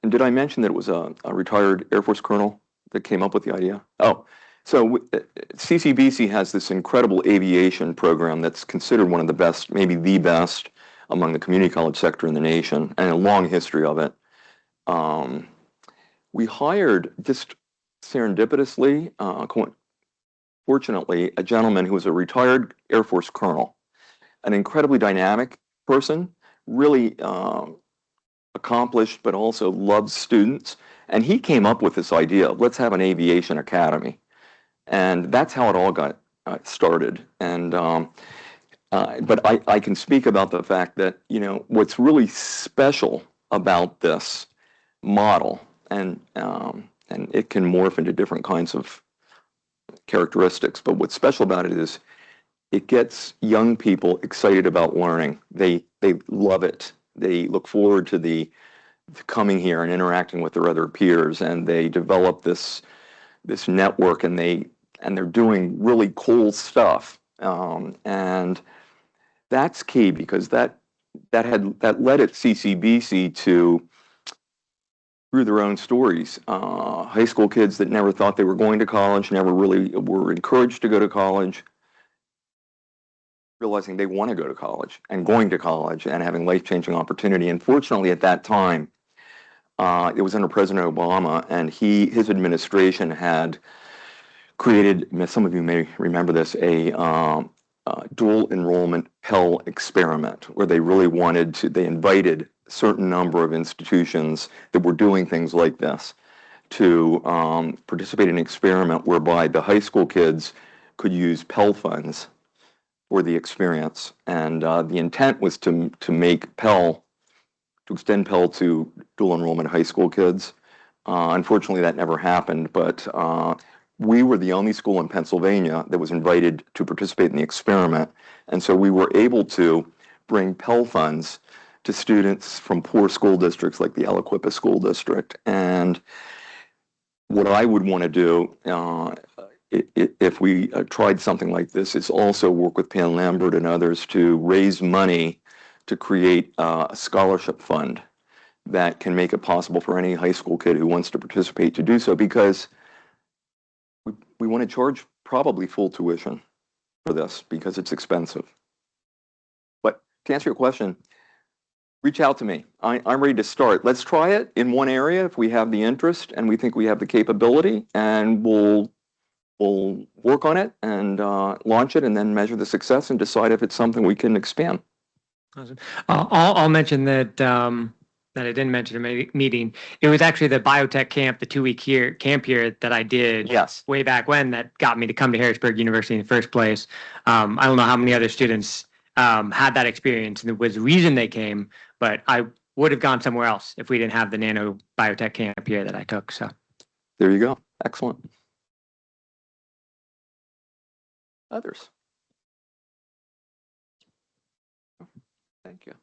and did I mention that it was a retired Air Force colonel that came up with the idea? Oh, so CCBC has this incredible aviation program that's considered one of the best, maybe the best, among the community college sector in the nation, and a long history of it. We hired, just serendipitously, fortunately, a gentleman who was a retired Air Force colonel, an incredibly dynamic person, really accomplished, but also loves students. And he came up with this idea of, let's have an aviation academy. And that's how it all got started. And but I can speak about the fact that, you know, what's really special about this model, and it can morph into different kinds of characteristics, but what's special about it is it gets young people excited about learning. They love it. They look forward to coming here and interacting with their other peers, and they develop this network, and they're doing really cool stuff. And that's key, because that led at CCBC to, through their own stories, high school kids that never thought they were going to college, never really were encouraged to go to college, realizing they want to go to college and going to college and having life-changing opportunity. And fortunately, at that time, it was under President Obama, and his administration had created, some of you may remember this, a dual enrollment Pell experiment, where they really they invited a certain number of institutions that were doing things like this to participate in an experiment whereby the high school kids could use Pell funds for the experience. And the intent was to make Pell, to extend Pell to dual enrollment high school kids. Unfortunately, that never happened, but we were the only school in Pennsylvania that was invited to participate in the experiment. And so we were able to bring Pell funds to students from poor school districts like the Aliquippa School District. And what I would want to do, if we tried something like this, is also work with Pan Lambert and others to raise money to create a scholarship fund that can make it possible for any high school kid who wants to participate to do so, because we want to charge probably full tuition for this, because it's expensive. But to answer your question, reach out to me. I'm ready to start. Let's try it in one area if we have the interest and we think we have the capability, and we'll work on it and launch it, and then measure the success and decide if it's something we can expand. Awesome. I'll mention that that I didn't mention in my meeting. It was actually the biotech camp, the 2-week camp here that I did. Yes. Way back when, that got me to come to Harrisburg University in the first place. I don't know how many other students had that experience, and it was the reason they came, but I would have gone somewhere else if we didn't have the nano biotech camp here that I took. So there you go. Excellent. Others? Thank you.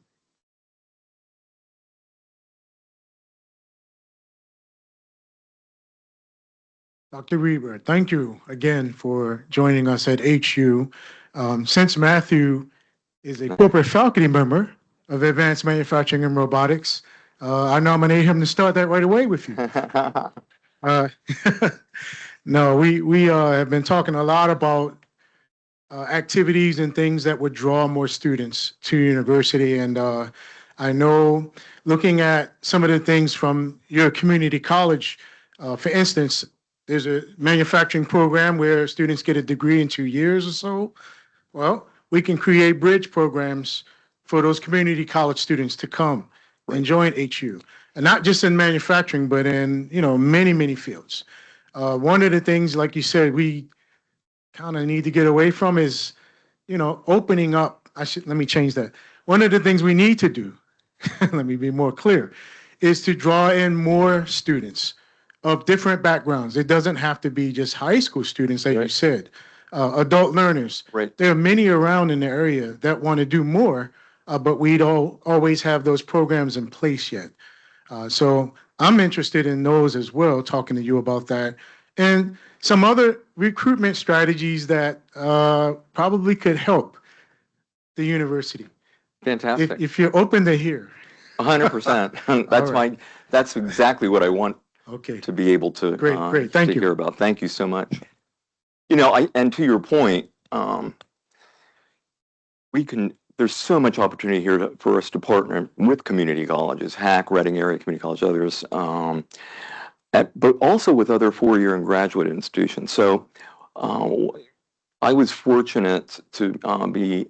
Dr. Reber, thank you again for joining us at HU. Since Matthew is a corporate faculty member of Advanced Manufacturing and Robotics, I nominate him to start that right away with you. Uh, no, we have been talking a lot about activities and things that would draw more students to university. And I know looking at some of the things from your community college, for instance, there's a manufacturing program where students get a degree in 2 years or so. Well, we can create bridge programs for those community college students to come and join HU. And not just in manufacturing, but in, many, many fields. One of the things, like you said, we kind of need to get away from is, opening up. Let me change that. One of the things we need to do, let me be more clear, is to draw in more students of different backgrounds. It doesn't have to be just high school students, like you said, adult learners. Right. There are many around in the area that want to do more, but we don't always have those programs in place yet. So I'm interested in those as well, talking to you about that. And some other recruitment strategies that probably could help the university. Fantastic. If you're open to hear. 100%. That's right. that's exactly what I want Okay. to be able to, Great. Thank to you. hear about. Thank you so much. And to your point, there's so much opportunity here for us to partner with community colleges, Hack, Reading Area Community College, others, but also with other four-year and graduate institutions. So I was fortunate to be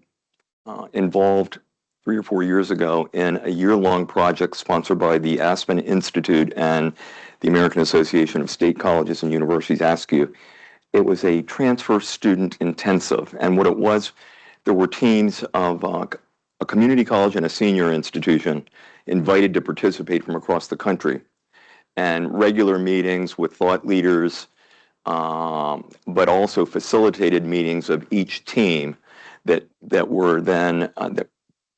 involved 3 or 4 years ago in a year-long project sponsored by the Aspen Institute and the American Association of State Colleges and Universities, ASCU. It was a transfer student intensive, and what it was, there were teams of a community college and a senior institution invited to participate from across the country, and regular meetings with thought leaders, but also facilitated meetings of each team that were then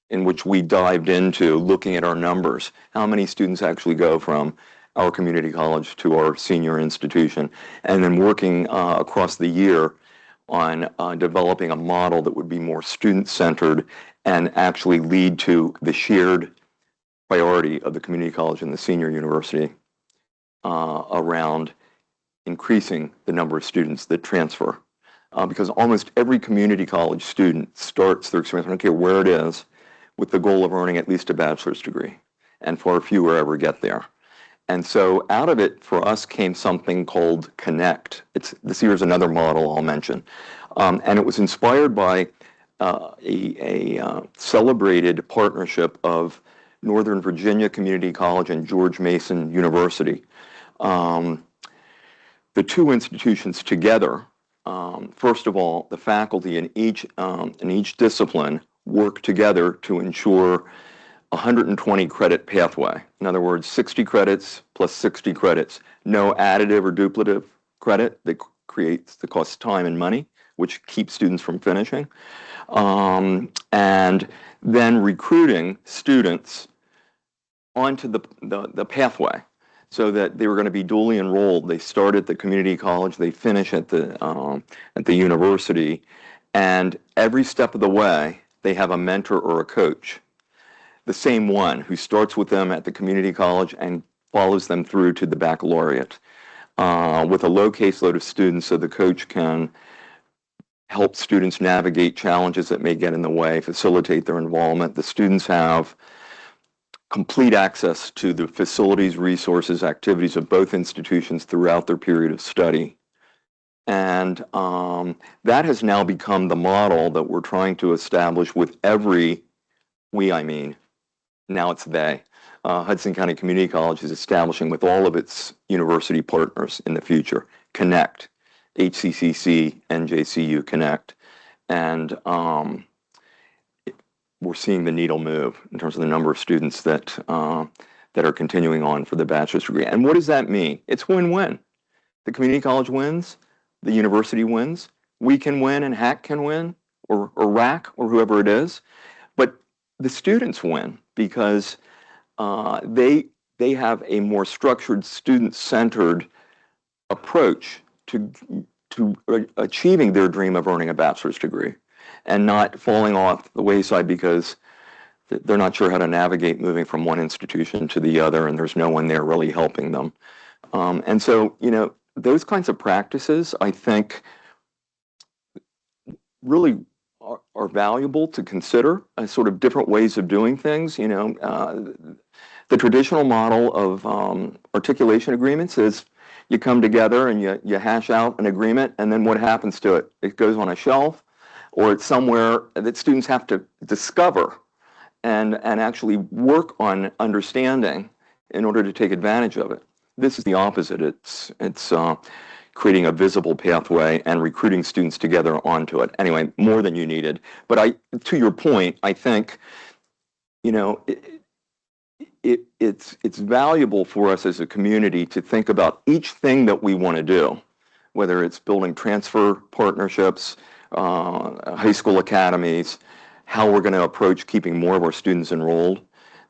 in which we dived into looking at our numbers. How many students actually go from our community college to our senior institution, and then working across the year on developing a model that would be more student-centered and actually lead to the shared priority of the community college and the senior university around increasing the number of students that transfer. Because almost every community college student starts their experience, I don't care where it is, with the goal of earning at least a bachelor's degree, and far fewer ever get there. And so out of it, for us, came something called Connect. This year's another model I'll mention. And it was inspired by a celebrated partnership of Northern Virginia Community College and George Mason University. The two institutions together, first of all, the faculty in each discipline work together to ensure 120 credit pathway. In other words, 60 credits plus 60 credits. No additive or duplicative credit that creates the cost of time and money, which keeps students from finishing. And then recruiting students onto the pathway so that they were going to be duly enrolled. They start at the community college, they finish at the university, and every step of the way, they have a mentor or a coach, the same one who starts with them at the community college and follows them through to the baccalaureate with a low caseload of students, so the coach can help students navigate challenges that may get in the way, facilitate their involvement. The students have complete access to the facilities, resources, activities of both institutions throughout their period of study. And that has now become the model that we're trying to establish with every, I mean, now it's they. Hudson County Community College is establishing with all of its university partners in the future. Connect, HCCC, NJCU Connect. And we're seeing the needle move in terms of the number of students that are continuing on for the bachelor's degree. And what does that mean? It's win-win. The community college wins, the university wins, we can win and Hack can win, or RAC, or whoever it is. But the students win because they have a more structured, student-centered approach to achieving their dream of earning a bachelor's degree and not falling off the wayside because they're not sure how to navigate moving from one institution to the other, and there's no one there really helping them. And so, those kinds of practices, I think, really are valuable to consider as sort of different ways of doing things. The traditional model of articulation agreements is you come together and you hash out an agreement, and then what happens to it? It goes on a shelf, or it's somewhere that students have to discover and actually work on understanding in order to take advantage of it. This is the opposite. It's creating a visible pathway and recruiting students together onto it. Anyway, more than you needed. But to your point, I think, it's valuable for us as a community to think about each thing that we want to do, whether it's building transfer partnerships, high school academies, how we're going to approach keeping more of our students enrolled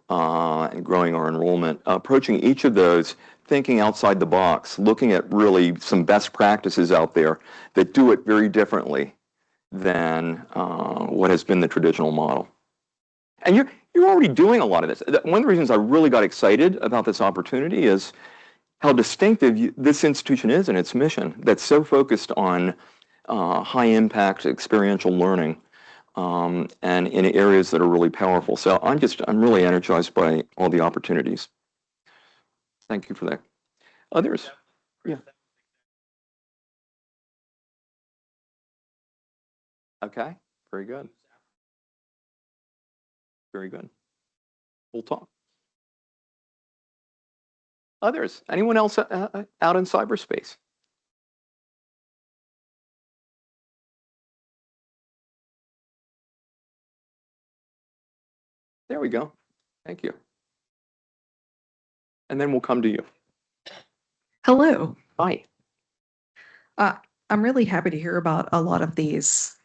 and growing our enrollment, approaching each of those, thinking outside the box, looking at really some best practices out there that do it very differently than what has been the traditional model. And you're already doing a lot of this. One of the reasons I really got excited about this opportunity is how distinctive this institution is in its mission that's so focused on high impact experiential learning and in areas that are really powerful. So I'm really energized by all the opportunities. Thank you for that. Others? Yeah. Okay, very good. Very good. We'll talk. Others? Anyone else out in cyberspace? There we go. Thank you. And then we'll come to you. Hello. Hi. I'm really happy to hear about a lot of these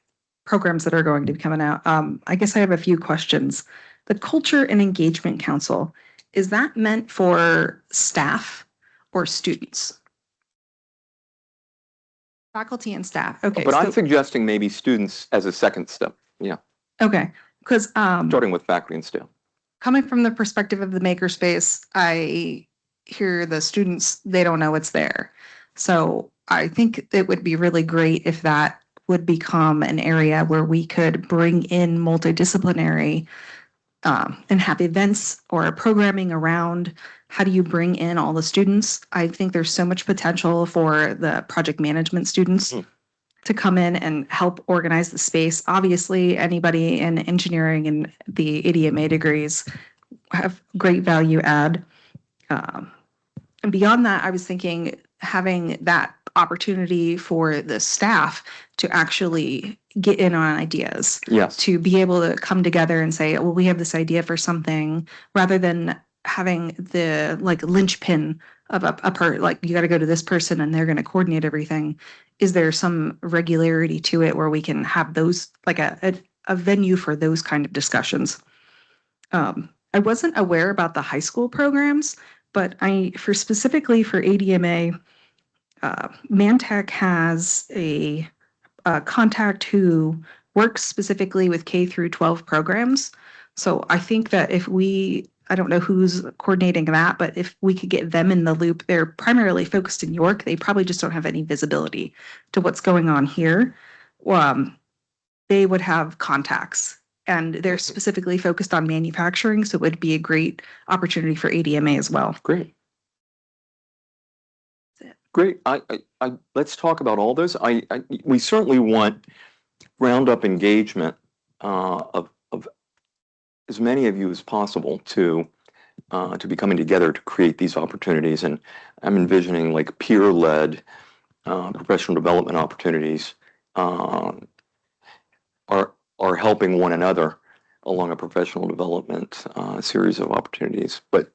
programs that are going to be coming out. I guess I have a few questions. The Culture and Engagement Council, is that meant for staff or students? Faculty and staff. Okay. But I'm suggesting maybe students as a second step. Yeah. Okay. Because starting with faculty and staff. Coming from the perspective of the makerspace, I hear the students, they don't know it's there. So I think it would be really great if that would become an area where we could bring in multidisciplinary and have events or programming around how do you bring in all the students. I think there's so much potential for the project management students to come in and help organize the space. Obviously, anybody in engineering and the ADMA degrees have great value add. And beyond that, I was thinking having that opportunity for the staff to actually get in on ideas. Yes. To be able to come together and say, well, we have this idea for something, rather than having the linchpin of you got to go to this person and they're going to coordinate everything. Is there some regularity to it where we can have those, like a venue for those kind of discussions? I wasn't aware about the high school programs, but specifically for ADMA, Mantech has a contact who works specifically with K through 12 programs. So I think that I don't know who's coordinating that, but if we could get them in the loop, they're primarily focused in York. They probably just don't have any visibility to what's going on here. They would have contacts, and they're specifically focused on manufacturing. So it would be a great opportunity for ADMA as well. Great. Great. Let's talk about all those. We certainly want round-up engagement of as many of you as possible to be coming together to create these opportunities. And I'm envisioning like peer-led professional development opportunities are helping one another along a professional development series of opportunities. But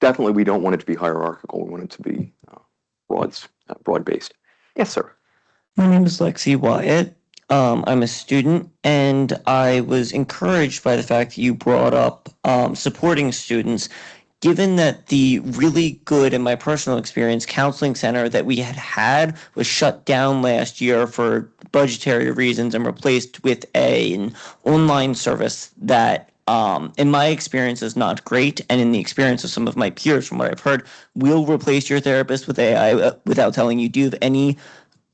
definitely, we don't want it to be hierarchical. We want it to be broad-based. Yes, sir. My name is Lexi Wyatt. I'm a student, and I was encouraged by the fact that you brought up supporting students. given that the really good, in my personal experience, counseling center that we had was shut down last year for budgetary reasons and replaced with an online service that, in my experience, is not great, and in the experience of some of my peers, from what I've heard, will replace your therapist with AI without telling you. Do you have any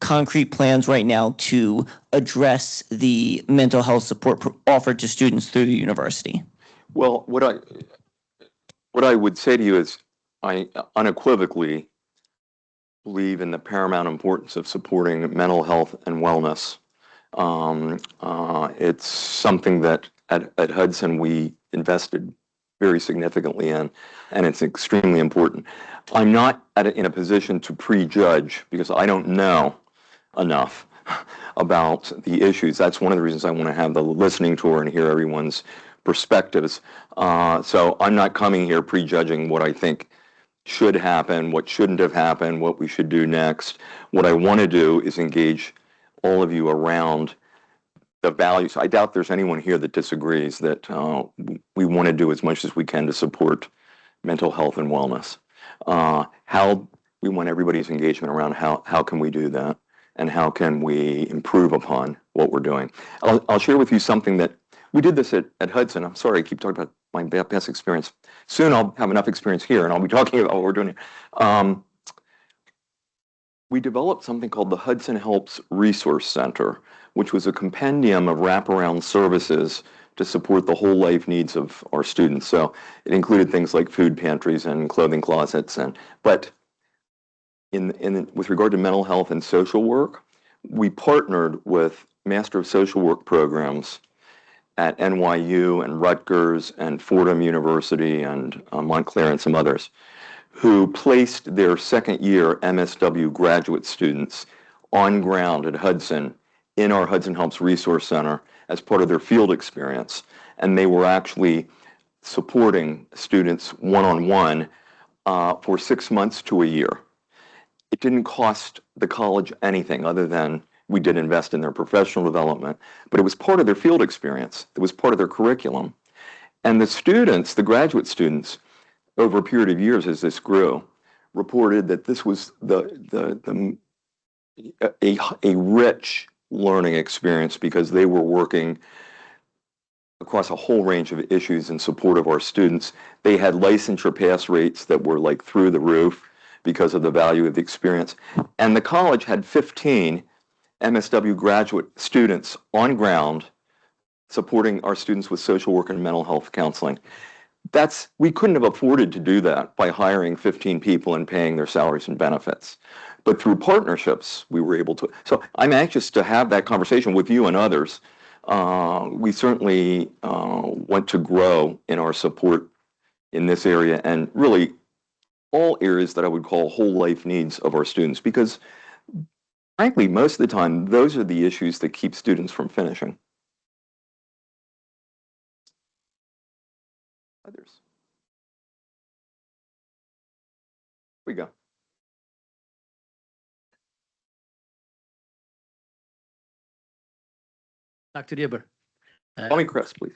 concrete plans right now to address the mental health support offered to students through the university? Well, what I would say to you is I unequivocally believe in the paramount importance of supporting mental health and wellness. It's something that at Hudson we invested very significantly in, and it's extremely important. I'm not in a position to prejudge because I don't know enough about the issues. That's one of the reasons I want to have the listening tour and hear everyone's perspectives. So I'm not coming here prejudging what I think should happen, what shouldn't have happened, what we should do next. What I want to do is engage all of you around the values. I doubt there's anyone here that disagrees that we want to do as much as we can to support mental health and wellness. How we want everybody's engagement around how can we do that, and how can we improve upon what we're doing. I'll share with you something that we did this at Hudson. I'm sorry, I keep talking about my past experience. Soon I'll have enough experience here, and I'll be talking about what we're doing here. We developed something called the Hudson Helps Resource Center, which was a compendium of wraparound services to support the whole life needs of our students. So it included things like food pantries and clothing closets, but with regard to mental health and social work, we partnered with Master of Social Work programs at NYU and Rutgers and Fordham University and Montclair and some others, who placed their second year MSW graduate students on ground at Hudson in our Hudson Helps Resource Center as part of their field experience. And they were actually supporting students one-on-one for 6 months to a year. It didn't cost the college anything other than we did invest in their professional development, but it was part of their field experience. It was part of their curriculum. And the students, the graduate students, over a period of years as this grew, reported that this was a rich learning experience because they were working across a whole range of issues in support of our students. They had licensure pass rates that were like through the roof because of the value of the experience. And the college had 15 MSW graduate students on ground supporting our students with social work and mental health counseling. We couldn't have afforded to do that by hiring 15 people and paying their salaries and benefits. But through partnerships, we were able to. So I'm anxious to have that conversation with you and others. We certainly want to grow in our support in this area and really all areas that I would call whole life needs of our students, because frankly, most of the time, those are the issues that keep students from finishing. Others. Here we go. Dr. Reber. Call me Chris, please.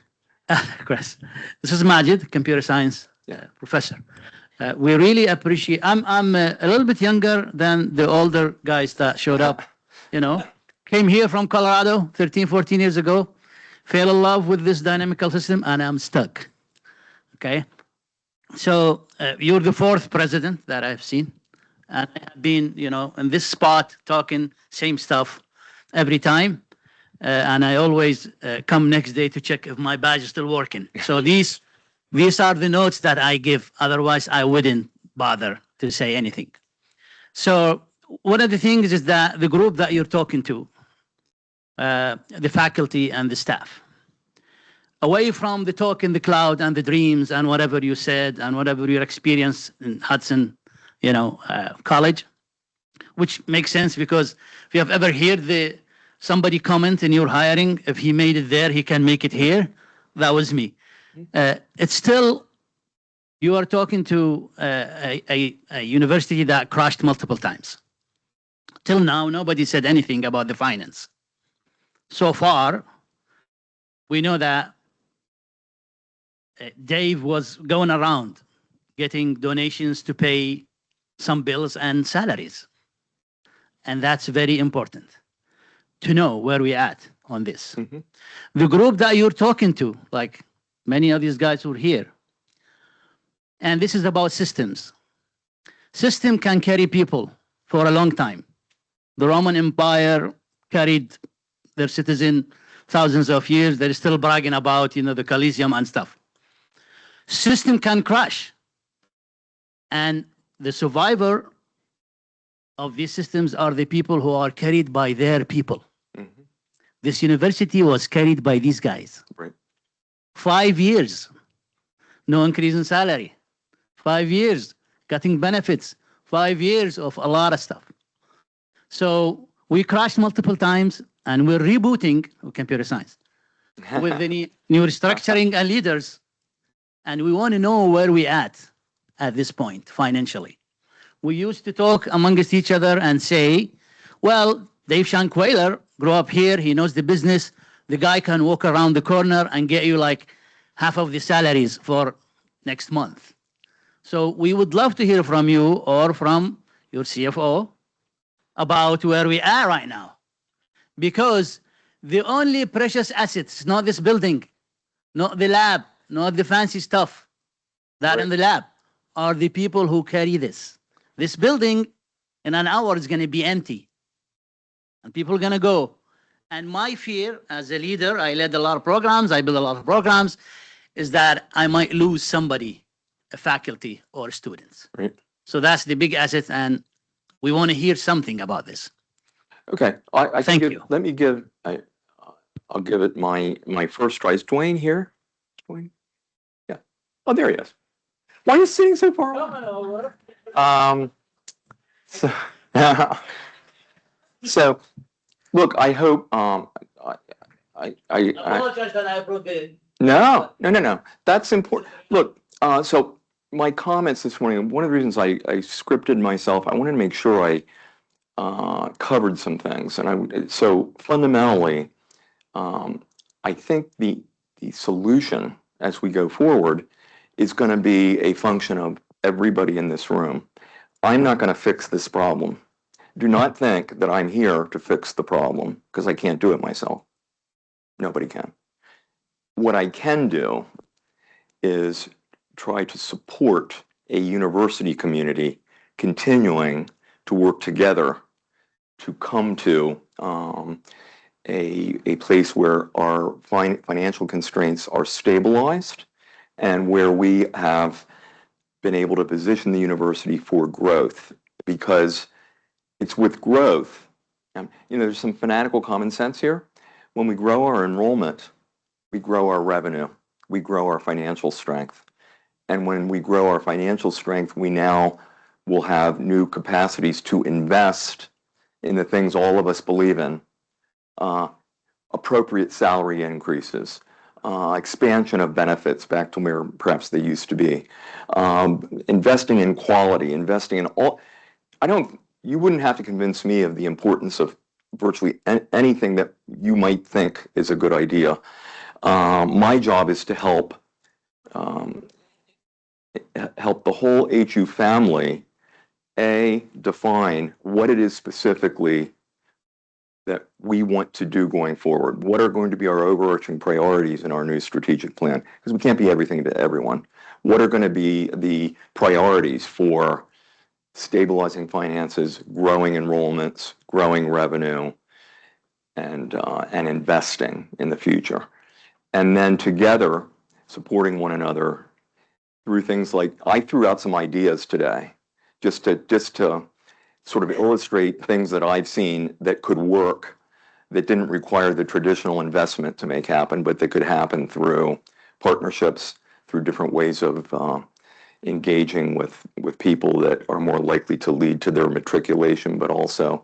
Chris, this is Majid, computer science professor. We really appreciate. I'm a little bit younger than the older guys that showed up. Came here from Colorado 13, 14 years ago, fell in love with this dynamical system, and I'm stuck. Okay, so you're the fourth president that I've seen, and I've been, in this spot talking same stuff every time. And I always come next day to check if my badge is still working. So these are the notes that I give. Otherwise, I wouldn't bother to say anything. So one of the things is that the group that you're talking to, the faculty and the staff, away from the talk in the cloud and the dreams and whatever you said and whatever your experience in Hudson, college, which makes sense because if you have ever heard somebody comment in your hiring, if he made it there, he can make it here. That was me. It's still, you are talking to a university that crashed multiple times. Till now, nobody said anything about the finance. So far, we know that Dave was going around getting donations to pay some bills and salaries. And that's very important to know where we're at on this. Mm-hmm. The group that you're talking to, like many of these guys who are here, and this is about systems. System can carry people for a long time. The Roman Empire carried their citizen thousands of years. They're still bragging about, the Colosseum and stuff. System can crash. And the survivor of these systems are the people who are carried by their people. Mm-hmm. This university was carried by these guys. Right. 5 years, no increase in salary. 5 years, cutting benefits. 5 years of a lot of stuff. So we crashed multiple times, and we're rebooting computer science with the new restructuring and leaders. And we want to know where we're at this point financially. We used to talk amongst each other and say, well, Dave Shankweiler grew up here. He knows the business. The guy can walk around the corner and get you like half of the salaries for next month. So we would love to hear from you or from your CFO about where we are right now. Because the only precious assets, not this building, not the lab, not the fancy stuff that in the lab, are the people who carry this. This building in an hour is going to be empty. And people are going to go. And my fear as a leader, I led a lot of programs, I built a lot of programs, is that I might lose somebody, a faculty or students. Right. So that's the big asset, and we want to hear something about this. Okay. I Thank can you. Let me give, I'll give it my first try. Is Dwayne here? Dwayne? Yeah. Oh, there he is. Why are you sitting so far away? So, so look, I hope, I apologize that I broke the... No. That's important. Look, so my comments this morning, one of the reasons I scripted myself, I wanted to make sure I covered some things. And so fundamentally, I think the solution as we go forward is going to be a function of everybody in this room. I'm not going to fix this problem. Do not think that I'm here to fix the problem, because I can't do it myself. Nobody can. What I can do is try to support a university community continuing to work together to come to a place where our financial constraints are stabilized and where we have been able to position the university for growth, because it's with growth. There's some fanatical common sense here. When we grow our enrollment, we grow our revenue, we grow our financial strength. And when we grow our financial strength, we now will have new capacities to invest in the things all of us believe in. Appropriate salary increases, expansion of benefits back to where perhaps they used to be, investing in quality, investing in all. You wouldn't have to convince me of the importance of virtually anything that you might think is a good idea. My job is to help the whole HU family, define what it is specifically that we want to do going forward. What are going to be our overarching priorities in our new strategic plan? Because we can't be everything to everyone. What are going to be the priorities for stabilizing finances, growing enrollments, growing revenue, and investing in the future? And then together, supporting one another through things like, I threw out some ideas today, just to sort of illustrate things that I've seen that could work, that didn't require the traditional investment to make happen, but that could happen through partnerships, through different ways of engaging with people that are more likely to lead to their matriculation, but also,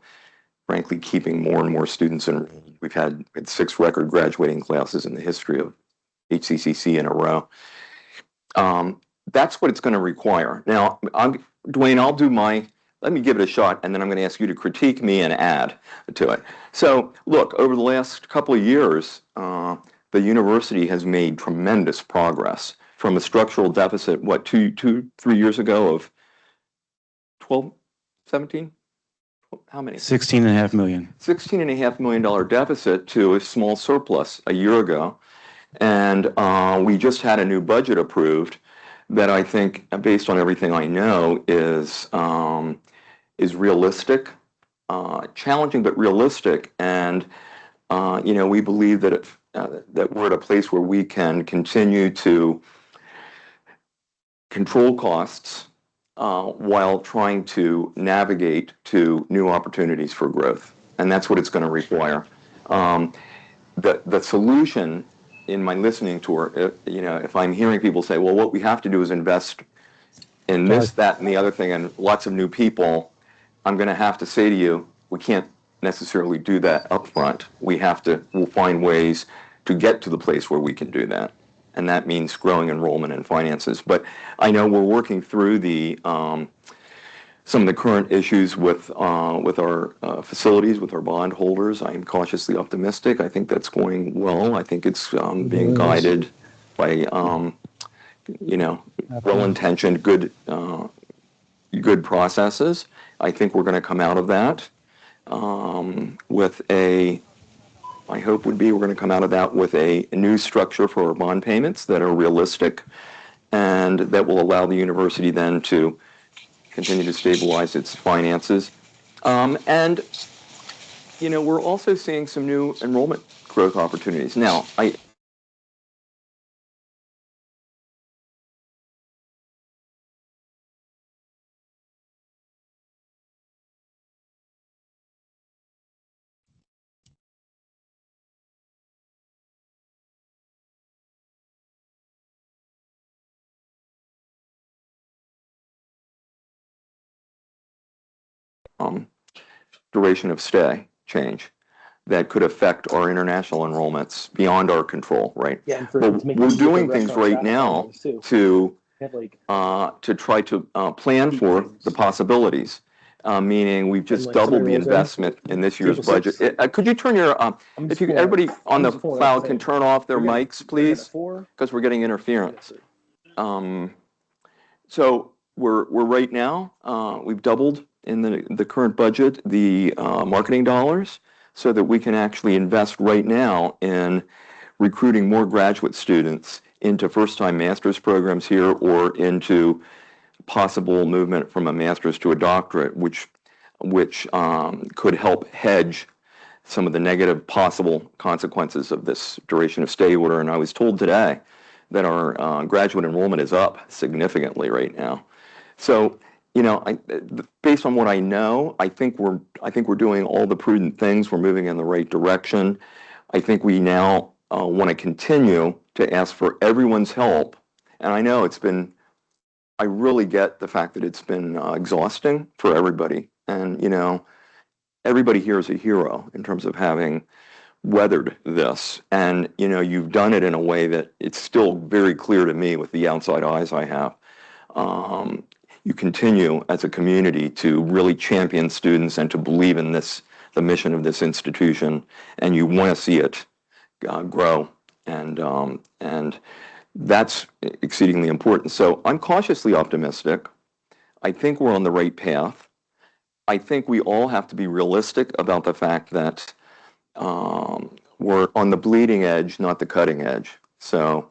frankly, keeping more and more students enrolled. We've had 6 record graduating classes in the history of HCCC in a row. That's what it's going to require. Now, Dwayne, let me give it a shot, and then I'm going to ask you to critique me and add to it. So, look, over the last couple of years, the university has made tremendous progress from a structural deficit, what, 3 years ago of 12, 17? How many? 16.5 million. $16.5 million deficit to a small surplus a year ago. And we just had a new budget approved that I think, based on everything I know, is realistic, challenging but realistic. And we believe that that we're at a place where we can continue to control costs while trying to navigate to new opportunities for growth. And that's what it's going to require. The solution in my listening tour, if I'm hearing people say, well, what we have to do is invest in this, that, and the other thing, and lots of new people, I'm going to have to say to you, we can't necessarily do that up front. We'll find ways to get to the place where we can do that. And that means growing enrollment and finances. But I know we're working through some of the current issues with our facilities, with our bondholders. I am cautiously optimistic. I think that's going well. I think it's being guided by well-intentioned, good processes. I think we're going to come out of that my hope would be we're going to come out of that with a new structure for our bond payments that are realistic and that will allow the university then to continue to stabilize its finances. And we're also seeing some new enrollment growth opportunities. Now, duration of stay change that could affect our international enrollments beyond our control, right? Yeah, but we're doing things right now to try to plan for the possibilities. Meaning we've just doubled the investment in this year's budget. Could you turn your everybody on the cloud can turn off their mics, please, because we're getting interference. So we're right now we've doubled in the current budget the marketing dollars so that we can actually invest right now in recruiting more graduate students into first-time master's programs here or into possible movement from a master's to a doctorate, which could help hedge some of the negative possible consequences of this duration of stay order. And I was told today that our graduate enrollment is up significantly right now. So, based on what I know, I think we're doing all the prudent things. We're moving in the right direction. I think we now want to continue to ask for everyone's help. And I know I really get the fact that it's been exhausting for everybody. And, everybody here is a hero in terms of having weathered this. And, you've done it in a way that it's still very clear to me with the outside eyes I have. You continue as a community to really champion students and to believe in the mission of this institution, and you want to see it grow. And that's exceedingly important. So I'm cautiously optimistic. I think we're on the right path. I think we all have to be realistic about the fact that we're on the bleeding edge, not the cutting edge. So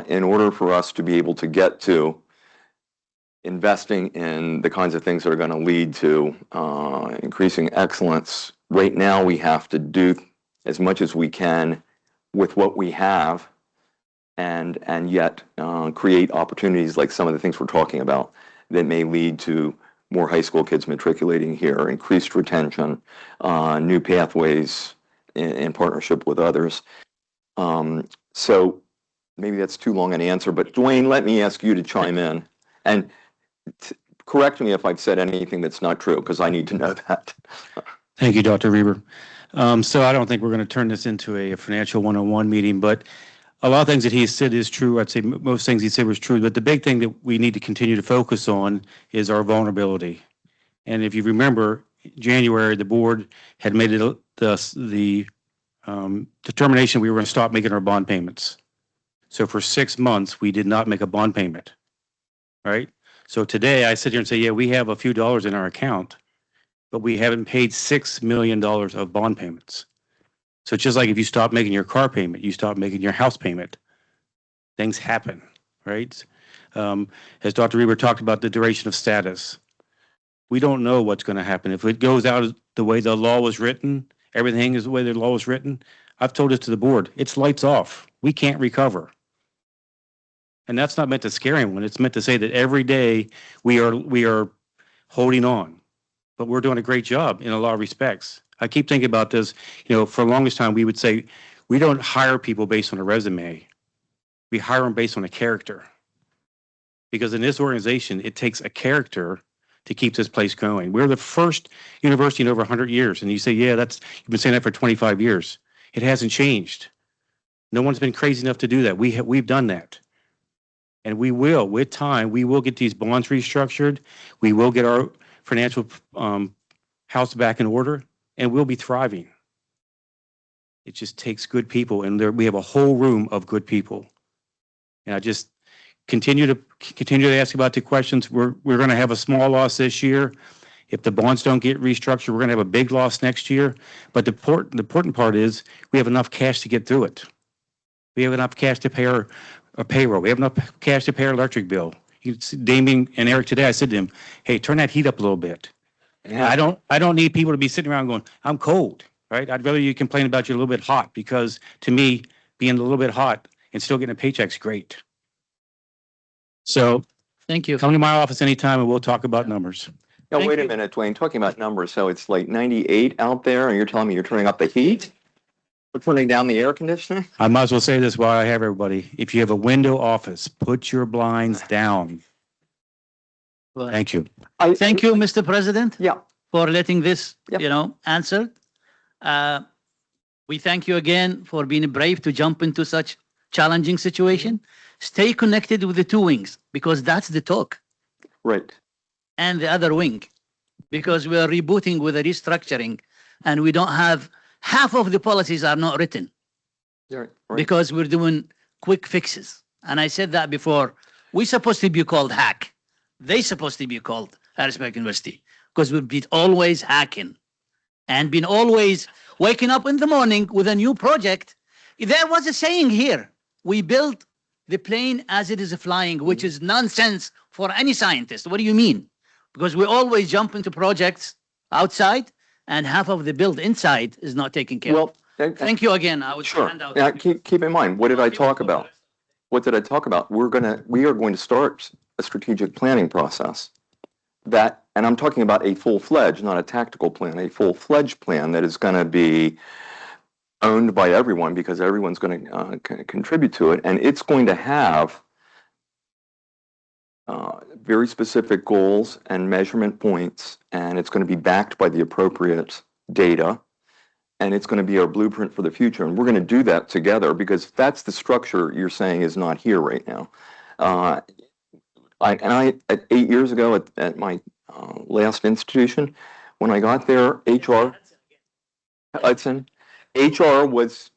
in order for us to be able to get to investing in the kinds of things that are going to lead to increasing excellence, right now we have to do as much as we can with what we have and yet create opportunities like some of the things we're talking about that may lead to more high school kids matriculating here, increased retention, new pathways in partnership with others. So maybe that's too long an answer, but Dwayne, let me ask you to chime in and correct me if I've said anything that's not true, because I need to know that. Thank you, Dr. Reber. So I don't think we're going to turn this into a financial one-on-one meeting, but a lot of things that he said is true. I'd say most things he said was true, but the big thing that we need to continue to focus on is our vulnerability. And if you remember, January, the board had made the determination we were going to stop making our bond payments. So for 6 months, we did not make a bond payment, right? So today I sit here and say, yeah, we have a few dollars in our account, but we haven't paid $6 million of bond payments. So it's just like if you stop making your car payment, you stop making your house payment, things happen, right? As Dr. Reber talked about the duration of status, we don't know what's going to happen. If it goes out the way the law was written, everything is the way the law was written, I've told this to the board, it's lights off. We can't recover. And that's not meant to scare anyone. It's meant to say that every day we are holding on, but we're doing a great job in a lot of respects. I keep thinking about this, for the longest time, we would say, we don't hire people based on a resume. We hire them based on a character. Because in this organization, it takes a character to keep this place going. We're the first university in over 100 years. And you say, yeah, you've been saying that for 25 years. It hasn't changed. No one's been crazy enough to do that. We've done that. And we will, with time, we will get these bonds restructured. We will get our financial house back in order, and we'll be thriving. It just takes good people, and we have a whole room of good people. And I just continue to ask about the questions. We're going to have a small loss this year. If the bonds don't get restructured, we're going to have a big loss next year. But the important part is we have enough cash to get through it. We have enough cash to pay our payroll. We have enough cash to pay our electric bill. Damien and Eric today, I said to him, hey, turn that heat up a little bit. Yeah. I don't need people to be sitting around going, I'm cold, right? I'd rather you complain about you a little bit hot, because to me, being a little bit hot and still getting a paycheck's great. So Thank you. come to my office anytime and we'll talk about numbers. Now, Thank wait a you. minute, Dwayne, talking about numbers. So it's like 98 out there and you're telling me you're turning up the heat? We're turning down the air conditioning? I might as well say this while I have everybody. If you have a window office, put your blinds down. Well, Thank you. Thank you, Mr. President. Yeah. For letting this, Yep. answered. We thank you again for being brave to jump into such challenging situation. Stay connected with the two wings, because that's the talk, Right. and the other wing, because we are rebooting with a restructuring, and we don't have, half of the policies are not written Right. because we're doing quick fixes. And I said that before. We're supposed to be called hack. They're supposed to be called Harrisburg University, because we've been always hacking and been always waking up in the morning with a new project. There was a saying here, we build the plane as it is flying, which is nonsense for any scientist. What do you mean? Because we always jump into projects outside, and half of the build inside is not taken care of. Well, Thank you again. I would sure. hand out. Yeah, keep in mind, what did I talk about? What did I talk about? We are going to start a strategic planning process and I'm talking about a full-fledged, not a tactical plan, a full-fledged plan that is going to be owned by everyone, because everyone's going to contribute to it. And it's going to have very specific goals and measurement points, and it's going to be backed by the appropriate data. And it's going to be our blueprint for the future. And we're going to do that together, because that's the structure you're saying is not here right now. At 8 years ago at my last institution, when I got there, Hudson, HR was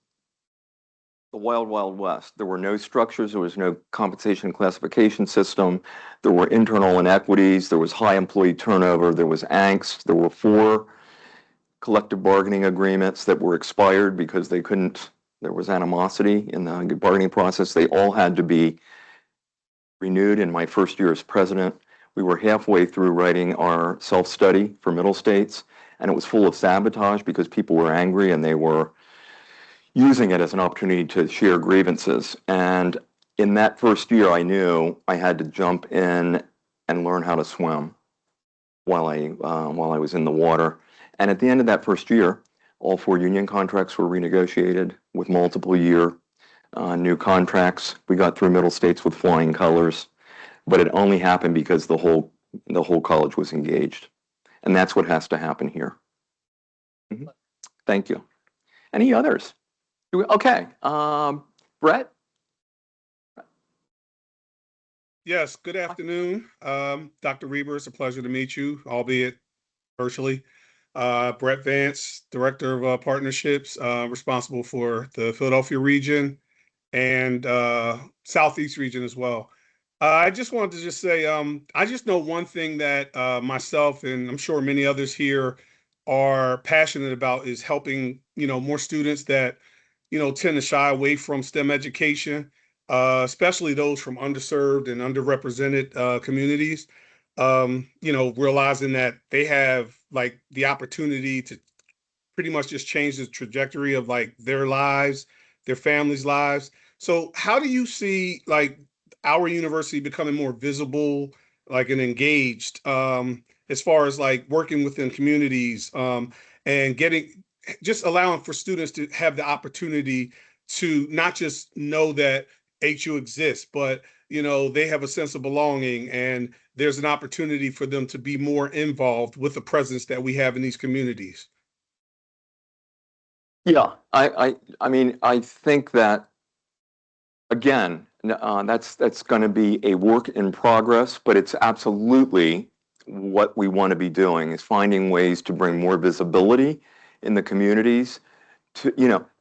the wild, wild west. There were no structures. There was no compensation classification system. There were internal inequities. There was high employee turnover. There was angst. There were 4 collective bargaining agreements that were expired because there was animosity in the bargaining process. They all had to be renewed in my first year as president. We were halfway through writing our self-study for middle states, and it was full of sabotage because people were angry and they were using it as an opportunity to share grievances. And in that first year, I knew I had to jump in and learn how to swim while I was in the water. And at the end of that first year, all 4 union contracts were renegotiated with multiple year new contracts. We got through middle states with flying colors, but it only happened because the whole college was engaged. And that's what has to happen here. Mm-hmm. Thank you. Any others? Okay. Brett? Yes, good afternoon. Dr. Reber, it's a pleasure to meet you, albeit virtually. Brett Vance, Director of Partnerships, responsible for the Philadelphia region and Southeast region as well. I just wanted to just say, I just know one thing that myself and I'm sure many others here are passionate about is helping, more students that, tend to shy away from STEM education, especially those from underserved and underrepresented communities. Realizing that they have like the opportunity to pretty much just change the trajectory of like their lives, their families' lives. So how do you see like our university becoming more visible, like and engaged, as far as like working within communities, and getting just allowing for students to have the opportunity to not just know that HU exists, but they have a sense of belonging and there's an opportunity for them to be more involved with the presence that we have in these communities. Yeah, I mean, I think that again, that's going to be a work in progress, but it's absolutely what we want to be doing is finding ways to bring more visibility in the communities.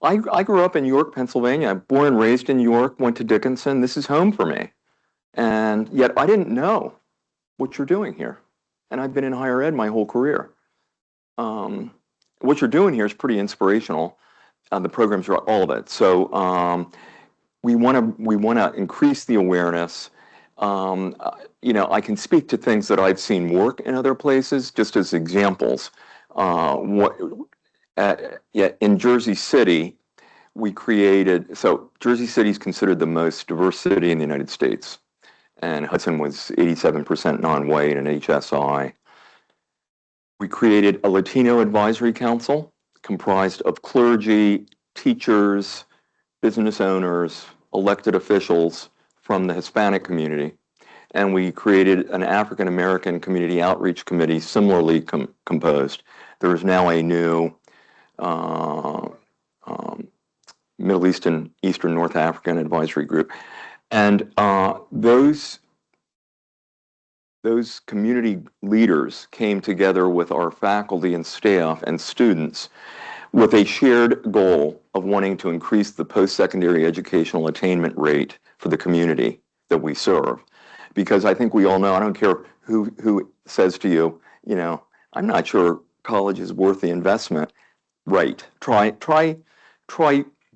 I grew up in York, Pennsylvania. I'm born and raised in York, went to Dickinson. This is home for me. And yet I didn't know what you're doing here. And I've been in higher ed my whole career. What you're doing here is pretty inspirational. The programs are all of it. So we want to increase the awareness. I can speak to things that I've seen work in other places, just as examples. In Jersey City, Jersey City is considered the most diverse city in the United States, and Hudson was 87% non-white and HSI. We created a Latino Advisory Council comprised of clergy, teachers, business owners, elected officials from the Hispanic community. And we created an African American Community Outreach Committee similarly composed. There is now a new Middle Eastern, Eastern North African Advisory Group. And those community leaders came together with our faculty and staff and students with a shared goal of wanting to increase the post-secondary educational attainment rate for the community that we serve. Because I think we all know, I don't care who says to you, I'm not sure college is worth the investment. Right. Try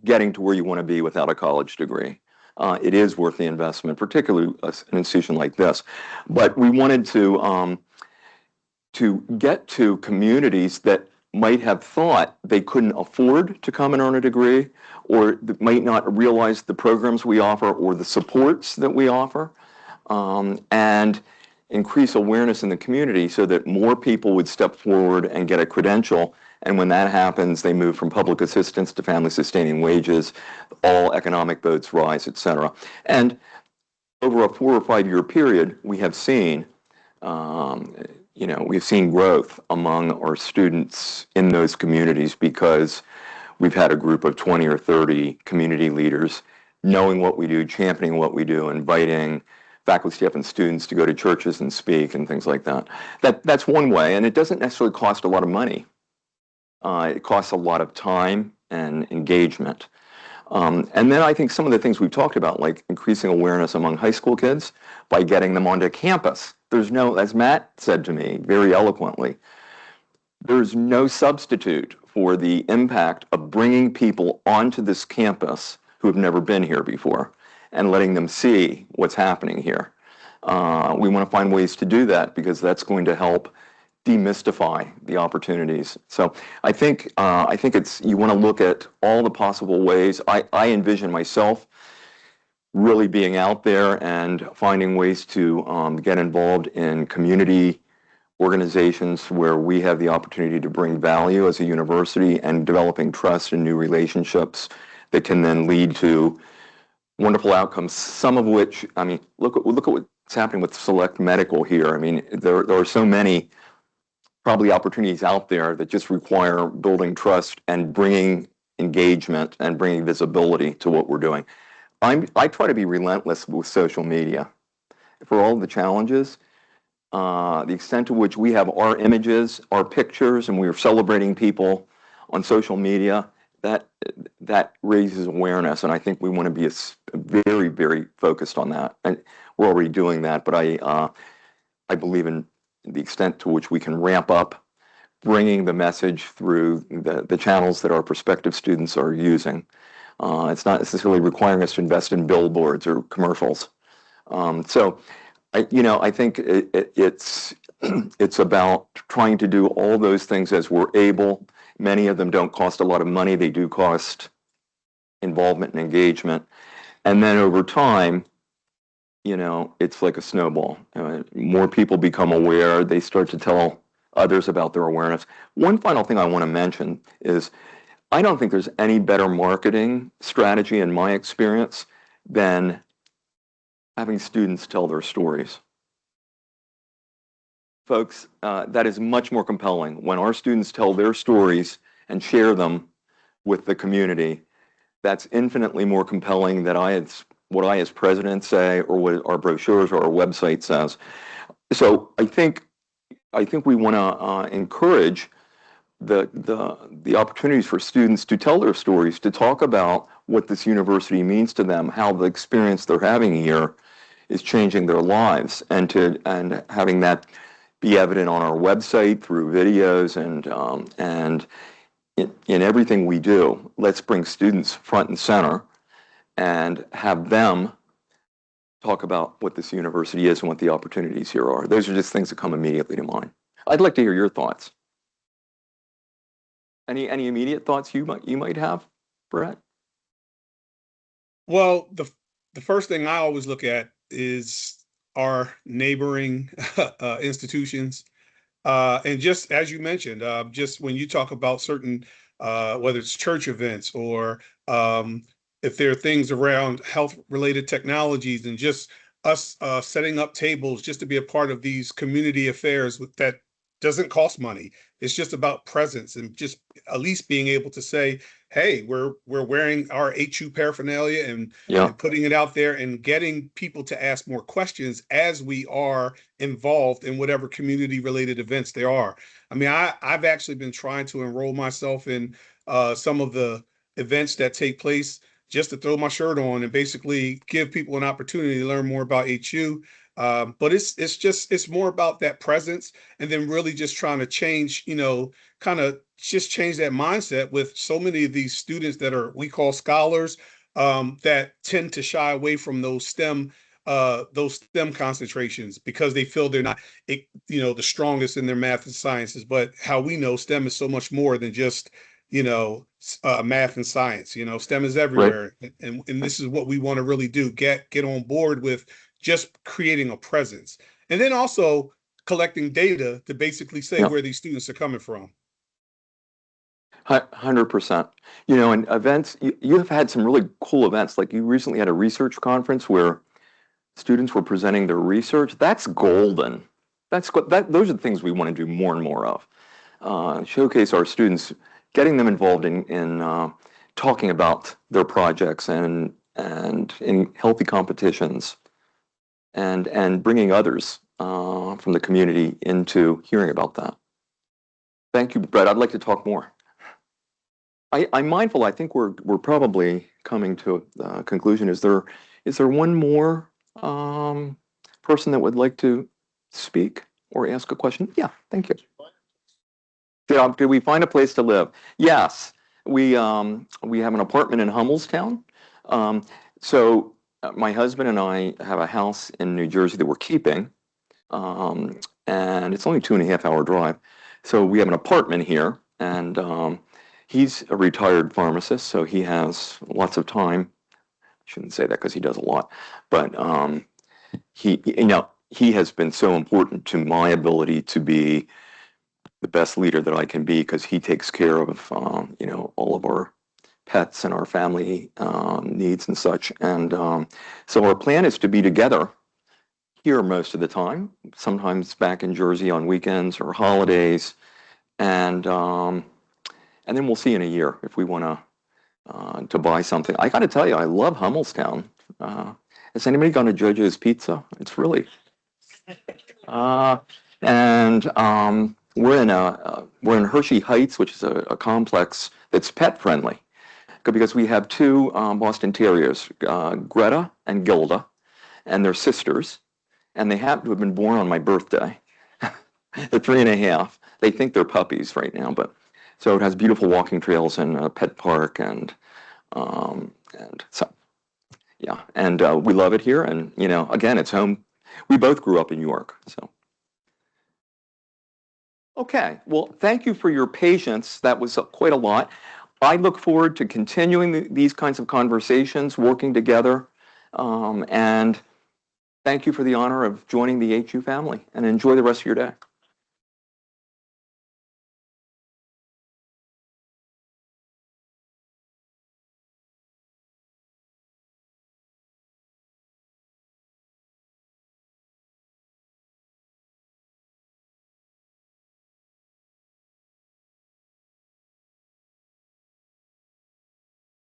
getting to where you want to be without a college degree. It is worth the investment, particularly an institution like this. But we wanted to get to communities that might have thought they couldn't afford to come and earn a degree, or might not realize the programs we offer or the supports that we offer, and increase awareness in the community so that more people would step forward and get a credential. And when that happens, they move from public assistance to family sustaining wages, all economic boats rise, et cetera. And over a 4 or 5 year period, we have seen, we've seen growth among our students in those communities because we've had a group of 20 or 30 community leaders knowing what we do, championing what we do, inviting faculty, staff, and students to go to churches and speak and things like that. That's one way, and it doesn't necessarily cost a lot of money. It costs a lot of time and engagement. And then I think some of the things we've talked about, like increasing awareness among high school kids by getting them onto campus. There's no, as Matt said to me very eloquently, there's no substitute for the impact of bringing people onto this campus who have never been here before and letting them see what's happening here. We want to find ways to do that because that's going to help demystify the opportunities. So I think it's, you want to look at all the possible ways. I envision myself really being out there and finding ways to get involved in community organizations where we have the opportunity to bring value as a university and developing trust and new relationships that can then lead to wonderful outcomes, some of which, I mean, look at what's happening with Select Medical here. I mean, there are so many probably opportunities out there that just require building trust and bringing engagement and bringing visibility to what we're doing. I try to be relentless with social media. For all the challenges, the extent to which we have our images, our pictures, and we're celebrating people on social media, that that raises awareness, and I think we want to be very, very focused on that. And we're already doing that, but I believe in the extent to which we can ramp up bringing the message through the channels that our prospective students are using. It's not necessarily requiring us to invest in billboards or commercials. So, I think it's about trying to do all those things as we're able. Many of them don't cost a lot of money. They do cost involvement and engagement. And then over time, it's like a snowball. More people become aware. They start to tell others about their awareness. One final thing I want to mention is I don't think there's any better marketing strategy in my experience than having students tell their stories. Folks, that is much more compelling. When our students tell their stories and share them with the community, that's infinitely more compelling than what I as president say or what our brochures or our website says. So I think we want to encourage the opportunities for students to tell their stories, to talk about what this university means to them, how the experience they're having here is changing their lives, and having that be evident on our website through videos and in everything we do. Let's bring students front and center and have them talk about what this university is and what the opportunities here are. Those are just things that come immediately to mind. I'd like to hear your thoughts. Any immediate thoughts you might have, Brett? Well, the first thing I always look at is our neighboring institutions. And just as you mentioned, just when you talk about certain, whether it's church events or if there are things around health-related technologies, and just us setting up tables just to be a part of these community affairs that doesn't cost money. It's just about presence and just at least being able to say, hey, we're wearing our HU paraphernalia and putting it out there and getting people to ask more questions as we are involved in whatever community related events there are. I mean, I've actually been trying to enroll myself in some of the events that take place just to throw my shirt on and basically give people an opportunity to learn more about HU. But it's more about that presence, and then really just trying to change, kind of just change that mindset with so many of these students that we call scholars, that tend to shy away from those STEM concentrations because they feel they're not, the strongest in their math and sciences. But how we know STEM is so much more than just, math and science. STEM is everywhere. Right. And this is what we want to really do, get on board with just creating a presence, and then also collecting data to basically say where these students are coming from. 100%. And events, you have had some really cool events. Like you recently had a research conference where students were presenting their research. That's golden. Those are the things we want to do more and more of. Showcase our students, getting them involved in talking about their projects and in healthy competitions, and bringing others from the community into hearing about that. Thank you, Brett. I'd like to talk more. I'm mindful. I think we're probably coming to a conclusion. Is there one more person that would like to speak or ask a question? Yeah, thank you. Did we find a place to live? Yes, we have an apartment in Hummelstown. So my husband and I have a house in New Jersey that we're keeping, and it's only a 2.5-hour drive. So we have an apartment here, and he's a retired pharmacist, so he has lots of time. I shouldn't say that because he does a lot, but he has been so important to my ability to be the best leader that I can be, because he takes care of all of our pets and our family needs and such. And so our plan is to be together here most of the time, sometimes back in Jersey on weekends or holidays, and then we'll see in a year if we want to buy something. I got to tell you, I love Hummelstown. Has anybody gone to JoJo's Pizza? It's really and we're in Hershey Heights, which is a complex that's pet friendly. because we have two Boston Terriers, Greta and Gilda, and they're sisters, and they happen to have been born on my birthday. They're 3.5. They think they're puppies right now, but so it has beautiful walking trails and a pet park, and so yeah, and we love it here, and again, it's home. We both grew up in York, so. Okay, well, thank you for your patience. That was quite a lot. I look forward to continuing these kinds of conversations, working together, and thank you for the honor of joining the HU family, and enjoy the rest of your day.